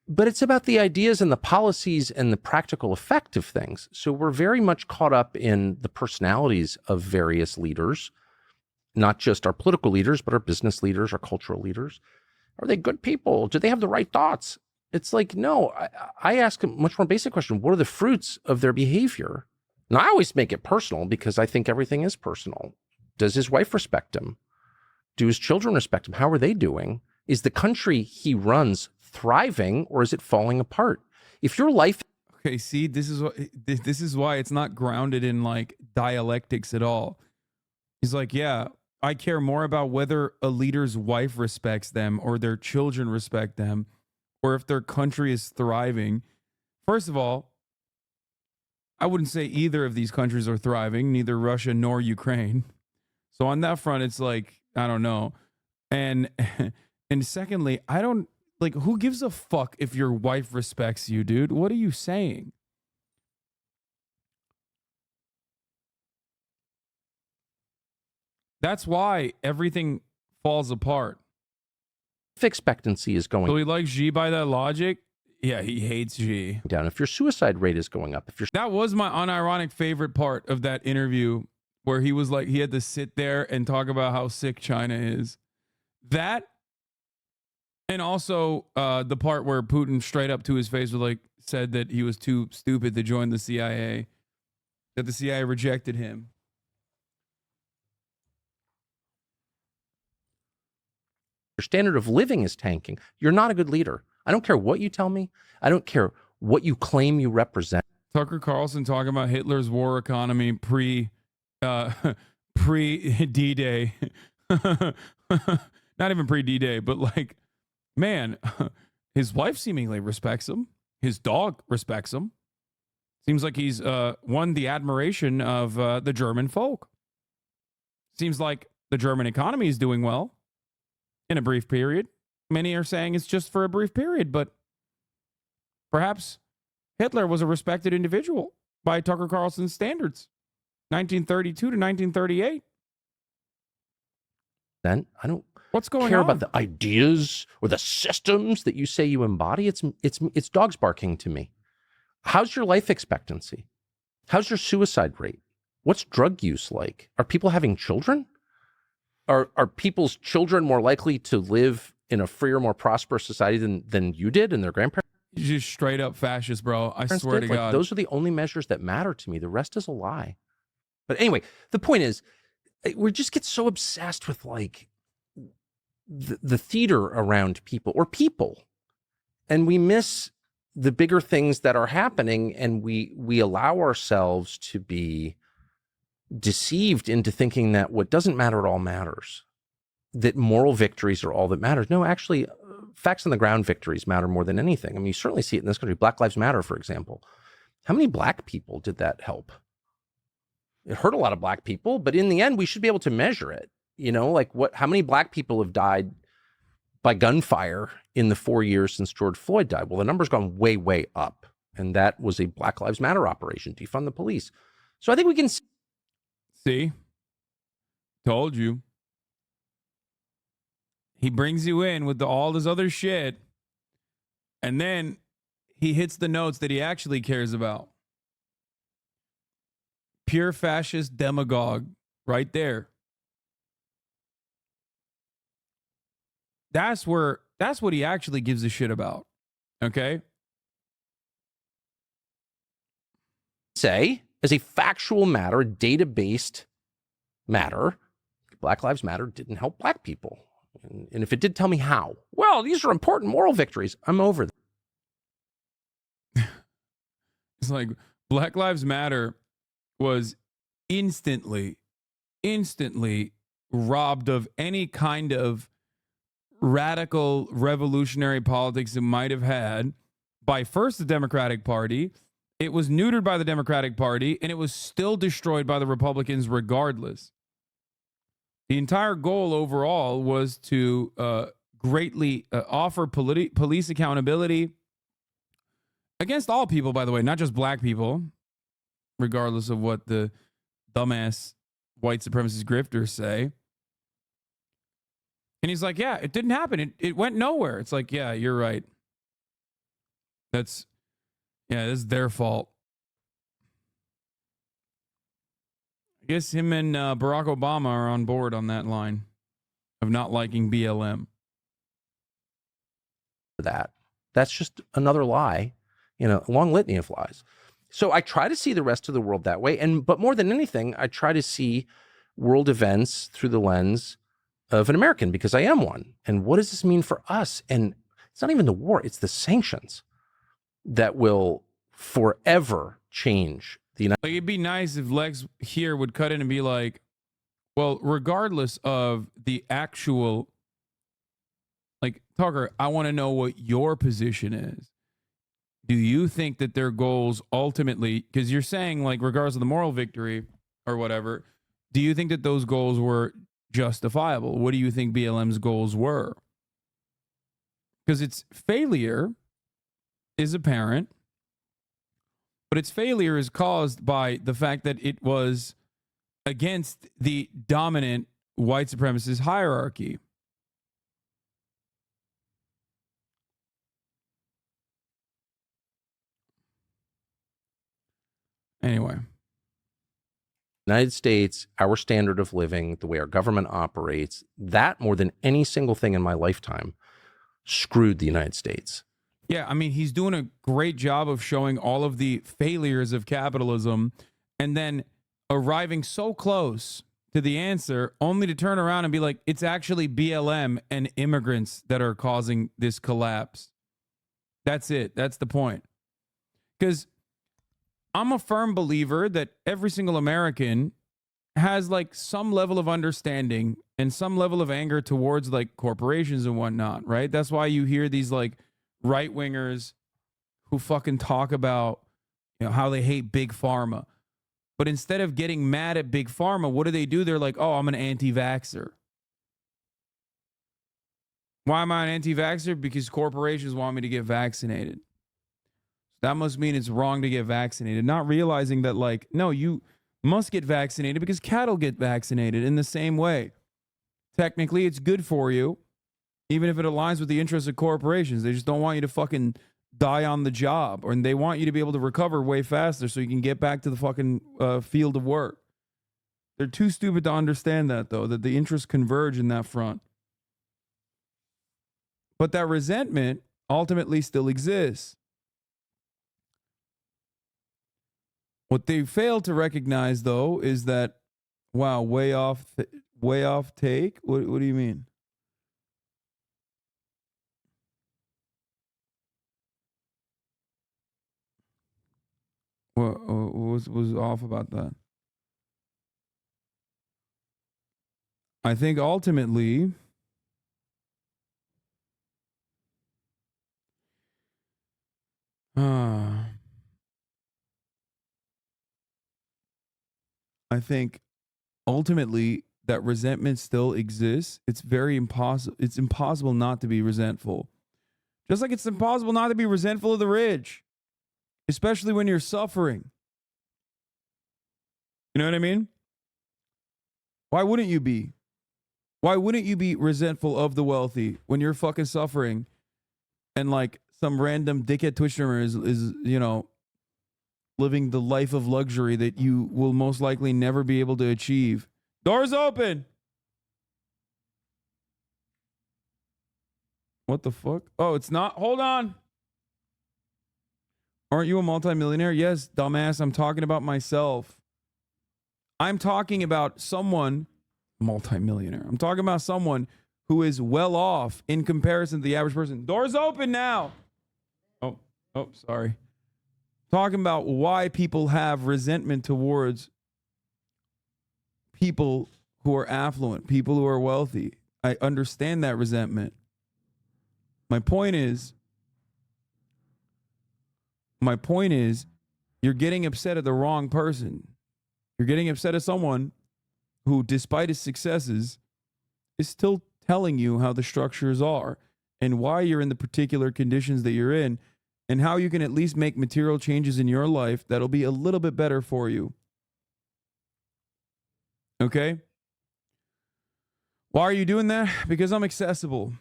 But it's about the ideas and the policies and the practical effect of things. So we're very much caught up in the personalities of various leaders, not just our political leaders, but our business leaders, our cultural leaders. Are they good people? Do they have the right thoughts? It's like, no, I ask a much more basic question. What are the fruits of their behavior? And I always make it personal because I think everything is personal. Does his wife respect him? Do his children respect him? How are they doing? Is the country he runs thriving, or is it falling apart? If your life... Okay, see, this is why it's not grounded in like dialectics at all. He's like, yeah, I care more about whether a leader's wife respects them or their children respect them, or if their country is thriving. First of all, I wouldn't say either of these countries are thriving, neither Russia nor Ukraine. So on that front, it's like, I don't know. And secondly, I don't, like, who gives a fuck if your wife respects you, dude? What are you saying? That's why everything falls apart. Expectancy is going So he likes Xi by that logic? Yeah, he hates Xi. down. If your suicide rate is going up, if you're... That was my unironic favorite part of that interview, where he was like, he had to sit there and talk about how sick China is. That, and also the part where Putin straight up to his face was like, said that he was too stupid to join the CIA, that the CIA rejected him. Your standard of living is tanking. You're not a good leader. I don't care what you tell me. I don't care what you claim you represent. Tucker Carlson talking about Hitler's war economy pre D-Day. Not even pre D-Day, but like, man, his wife seemingly respects him. His dog respects him. Seems like he's won the admiration of the German folk. Seems like the German economy is doing well in a brief period. Many are saying it's just for a brief period, but perhaps Hitler was a respected individual by Tucker Carlson's standards. 1932 to 1938. Then I don't What's going care on? about the ideas or the systems that you say you embody. It's dogs barking to me. How's your life expectancy? How's your suicide rate? What's drug use like? Are people having children? Are people's children more likely to live in a freer, more prosperous society than you did and their grandparents? You're just straight up fascist, bro. I swear to God. Those are the only measures that matter to me. The rest is a lie. But anyway, the point is, we just get so obsessed with like the theater around people or people, and we miss the bigger things that are happening, and we allow ourselves to be deceived into thinking that what doesn't matter at all matters, that moral victories are all that matters. No, actually, facts on the ground victories matter more than anything. I mean, you certainly see it in this country. Black Lives Matter, for example. How many black people did that help? It hurt a lot of black people, but in the end, we should be able to measure it. You know, like how many black people have died by gunfire in the 4 years since George Floyd died. Well, the number's gone way, way up. And that was a Black Lives Matter operation, defund the police. So I think we can See? Told you. He brings you in with all this other shit, and then he hits the notes that he actually cares about. Pure fascist demagogue right there. That's what he actually gives a shit about. Okay? say, as a factual matter, a data-based matter, Black Lives Matter didn't help black people. And if it did, tell me how. Well, these are important moral victories. I'm over that. It's like Black Lives Matter was instantly robbed of any kind of radical revolutionary politics it might have had by first the Democratic Party. It was neutered by the Democratic Party, and it was still destroyed by the Republicans regardless. The entire goal overall was to greatly offer police accountability against all people, by the way, not just black people, regardless of what the dumbass white supremacist grifters say. And he's like, yeah, it didn't happen. It went nowhere. It's like, yeah, you're right. That's their fault. I guess him and Barack Obama are on board on that line of not liking BLM. That's just another lie, a long litany of lies. So I try to see the rest of the world that way. But more than anything, I try to see world events through the lens of an American, because I am one. And what does this mean for us? And it's not even the war, it's the sanctions that will forever change the United States. It'd be nice if Lex here would cut in and be like, well, regardless of the actual, like, Tucker, I want to know what your position is. Do you think that their goals ultimately, because you're saying, like, regardless of the moral victory or whatever, do you think that those goals were justifiable? What do you think BLM's goals were? Because its failure is apparent, but its failure is caused by the fact that it was against the dominant white supremacist hierarchy. Anyway. United States, our standard of living, the way our government operates, that more than any single thing in my lifetime screwed the United States. Yeah, I mean, he's doing a great job of showing all of the failures of capitalism and then arriving so close to the answer only to turn around and be like, it's actually BLM and immigrants that are causing this collapse. That's it. That's the point. Because I'm a firm believer that every single American has like some level of understanding and some level of anger towards like corporations and whatnot, right? That's why you hear these like right wingers who fucking talk about, how they hate big pharma. But instead of getting mad at big pharma, what do? They're like, oh, I'm an anti-vaxxer. Why am I an anti-vaxxer? Because corporations want me to get vaccinated. That must mean it's wrong to get vaccinated. Not realizing that, like, no, you must get vaccinated because cattle get vaccinated in the same way. Technically, it's good for you, even if it aligns with the interests of corporations. They just don't want you to fucking die on the job, or they want you to be able to recover way faster so you can get back to the fucking field of work. They're too stupid to understand that, though, that the interests converge in that front. But that resentment ultimately still exists. What they fail to recognize, though, is that, wow, way off take? What do you mean? What was off about that? I think ultimately, that resentment still exists, it's very impossible. It's impossible not to be resentful. Just like it's impossible not to be resentful of the rich, especially when you're suffering. You know what I mean? Why wouldn't you be? Why wouldn't you be resentful of the wealthy when you're fucking suffering and like some random dickhead Twitch streamer is you know, living the life of luxury that you will most likely never be able to achieve? Doors open. What the fuck? Oh, it's not. Hold on. Aren't you a multimillionaire? Yes, dumbass. I'm talking about myself. I'm talking about someone, multimillionaire. I'm talking about someone who is well off in comparison to the average person. Doors open now. Oh, sorry. Talking about why people have resentment towards people who are affluent, people who are wealthy. I understand that resentment. My point is, you're getting upset at the wrong person. You're getting upset at someone who, despite his successes, is still telling you how the structures are and why you're in the particular conditions that you're in and how you can at least make material changes in your life that'll be a little bit better for you. Okay? Why are you doing that? Because I'm accessible.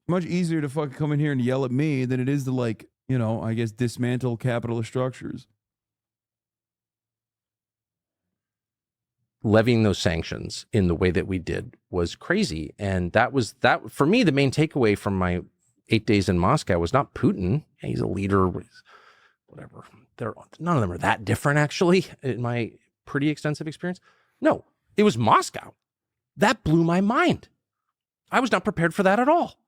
Much easier to fucking come in here and yell at me than it is to, like, you know, I guess dismantle capitalist structures. Levying those sanctions in the way that we did was crazy. And that for me, the main takeaway from my 8 days in Moscow was not Putin. He's a leader, whatever. None of them are that different, actually, in my pretty extensive experience. No, it was Moscow. That blew my mind. I was not prepared for that at all.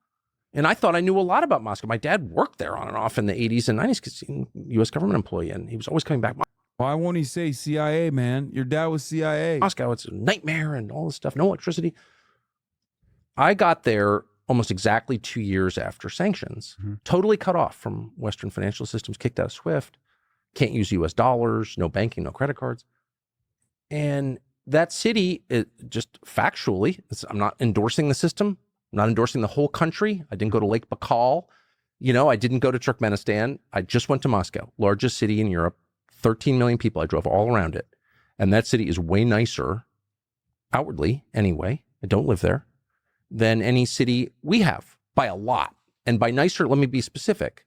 And I thought I knew a lot about Moscow. My dad worked there on and off in the 80s and 90s because he's a U.S. government employee, and he was always coming back. Why won't he say CIA, man? Your dad was CIA. Moscow, it's a nightmare and all this stuff, no electricity. I got there almost exactly 2 years after sanctions, totally cut off from Western financial systems, kicked out of SWIFT, can't use U.S. dollars, no banking, no credit cards. And that city, just factually, I'm not endorsing the system, I'm not endorsing the whole country. I didn't go to Lake Baikal. You know, I didn't go to Turkmenistan. I just went to Moscow, largest city in Europe, 13 million people. I drove all around it. And that city is way nicer, outwardly anyway, I don't live there, than any city we have by a lot. And by nicer, let me be specific.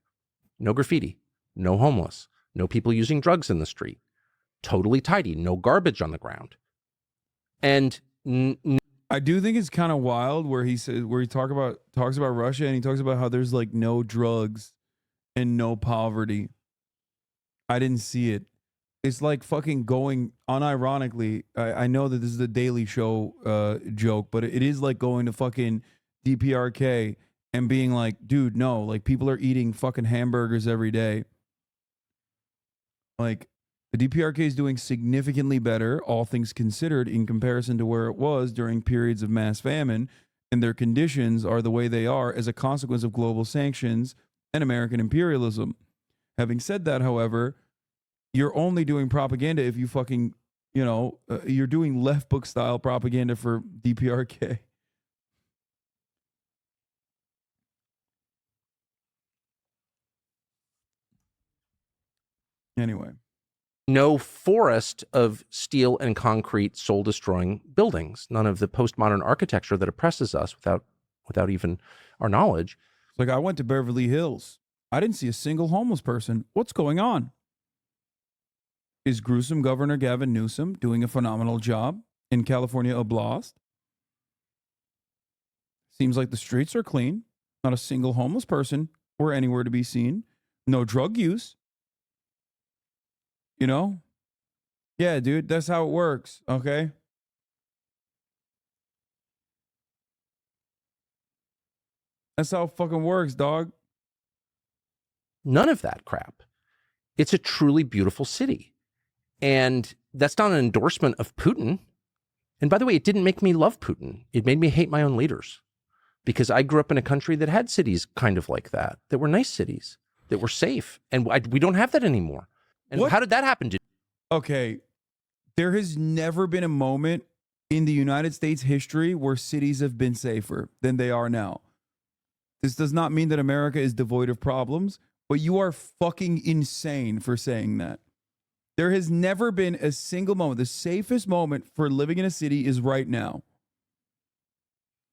No graffiti, no homeless, no people using drugs in the street, totally tidy, no garbage on the ground. And I do think it's kind of wild where he talks about Russia and he talks about how there's like no drugs and no poverty. I didn't see it. It's like fucking going unironically. I know that this is the Daily Show joke, but it is like going to fucking DPRK and being like, dude, no, like people are eating fucking hamburgers every day. Like the DPRK is doing significantly better, all things considered, in comparison to where it was during periods of mass famine, and their conditions are the way they are as a consequence of global sanctions and American imperialism. Having said that, however, you're only doing propaganda if you fucking, you know, you're doing left book style propaganda for DPRK. Anyway. no forest of steel and concrete soul-destroying buildings. None of the postmodern architecture that oppresses us without even our knowledge. Like, I went to Beverly Hills. I didn't see a single homeless person. What's going on? Is gruesome Governor Gavin Newsom doing a phenomenal job in California Oblast? Seems like the streets are clean. Not a single homeless person or anywhere to be seen. No drug use. You know? Yeah, dude, that's how it works, okay? That's how it fucking works, dog. None of that crap. It's a truly beautiful city. And that's not an endorsement of Putin. And by the way, it didn't make me love Putin. It made me hate my own leaders. Because I grew up in a country that had cities kind of like that were nice cities. that were safe, and we don't have that anymore. And What? how did that happen? Okay, there has never been a moment in the United States history where cities have been safer than they are now. This does not mean that America is devoid of problems, but you are fucking insane for saying that. There has never been a single moment. The safest moment for living in a city is right now.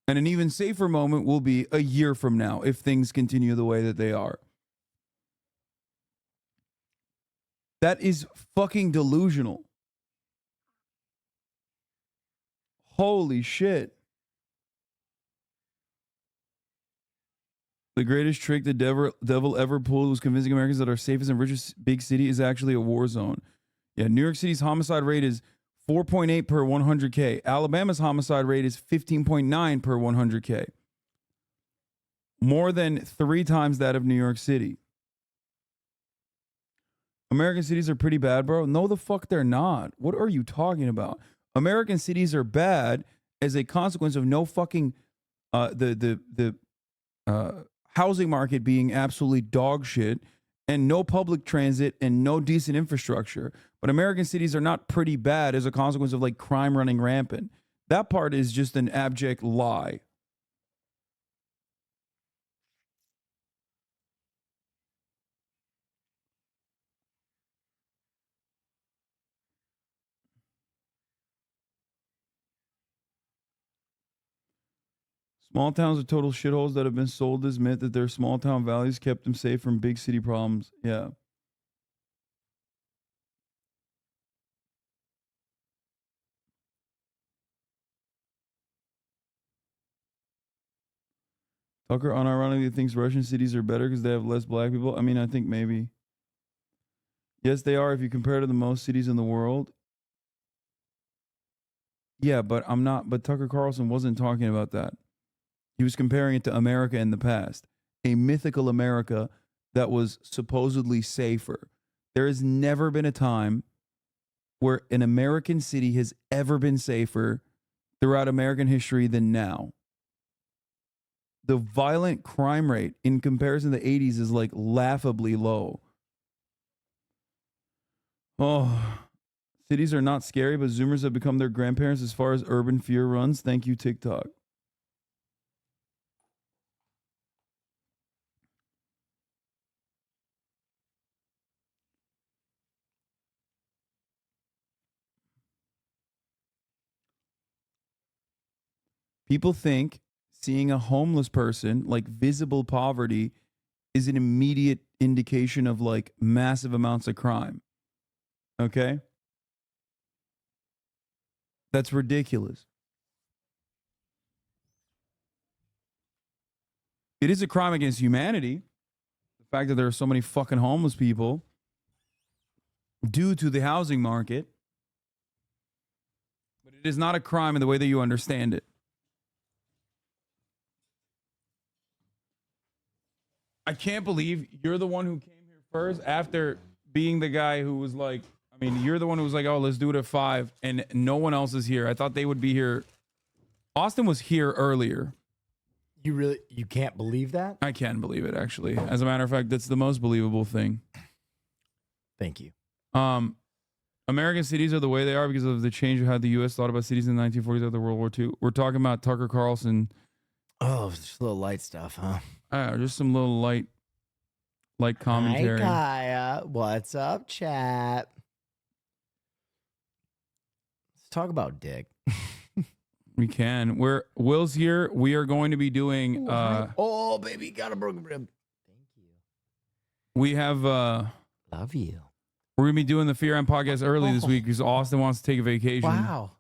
And an even safer moment will be a year from now if things continue the way that they are. That is fucking delusional. Holy shit. The greatest trick the devil ever pulled was convincing Americans that our safest and richest big city is actually a war zone. Yeah, New York City's homicide rate is 4.8 per 100K. Alabama's homicide rate is 15.9 per 100K. More than 3 times that of New York City. American cities are pretty bad, bro. No, the fuck they're not. What are you talking about? American cities are bad as a consequence of no fucking housing market being absolutely dog shit and no public transit and no decent infrastructure. But American cities are not pretty bad as a consequence of like crime running rampant. That part is just an abject lie. Small towns are total shitholes that have been sold this myth that their small town values kept them safe from big city problems. Yeah. Tucker unironically thinks Russian cities are better because they have less black people. I mean, I think maybe. Yes, they are if you compare to the most cities in the world. Yeah, but Tucker Carlson wasn't talking about that. He was comparing it to America in the past, a mythical America that was supposedly safer. There has never been a time where an American city has ever been safer throughout American history than now. The violent crime rate in comparison to the 80s is like laughably low. Oh, cities are not scary, but Zoomers have become their grandparents as far as urban fear runs. Thank you, TikTok. People think seeing a homeless person, like visible poverty, is an immediate indication of like massive amounts of crime. Okay? That's ridiculous. It is a crime against humanity. The fact that there are so many fucking homeless people due to the housing market. But it is not a crime in the way that you understand it. I can't believe you're the one who came here first after being the guy who was like, I mean, you're the one who was like, oh, let's do it at 5, and no one else is here. I thought they would be here. Austin was here earlier. You can't believe that? I can believe it, actually. As a matter of fact, that's the most believable thing. Thank you. American cities are the way they are because of the change of how the U.S. thought about cities in the 1940s after World War II. We're talking about Tucker Carlson. Oh, just a little light stuff, huh? Just some little light commentary. Hi, Kaya. What's up, chat? Let's talk about dick. We can. Will's here. We are going to be doing. Oh, baby, got a broken rib. Thank you. We have. Love you. We're gonna be doing the Fear Am podcast early this week because Austin wants to take a vacation. Wow.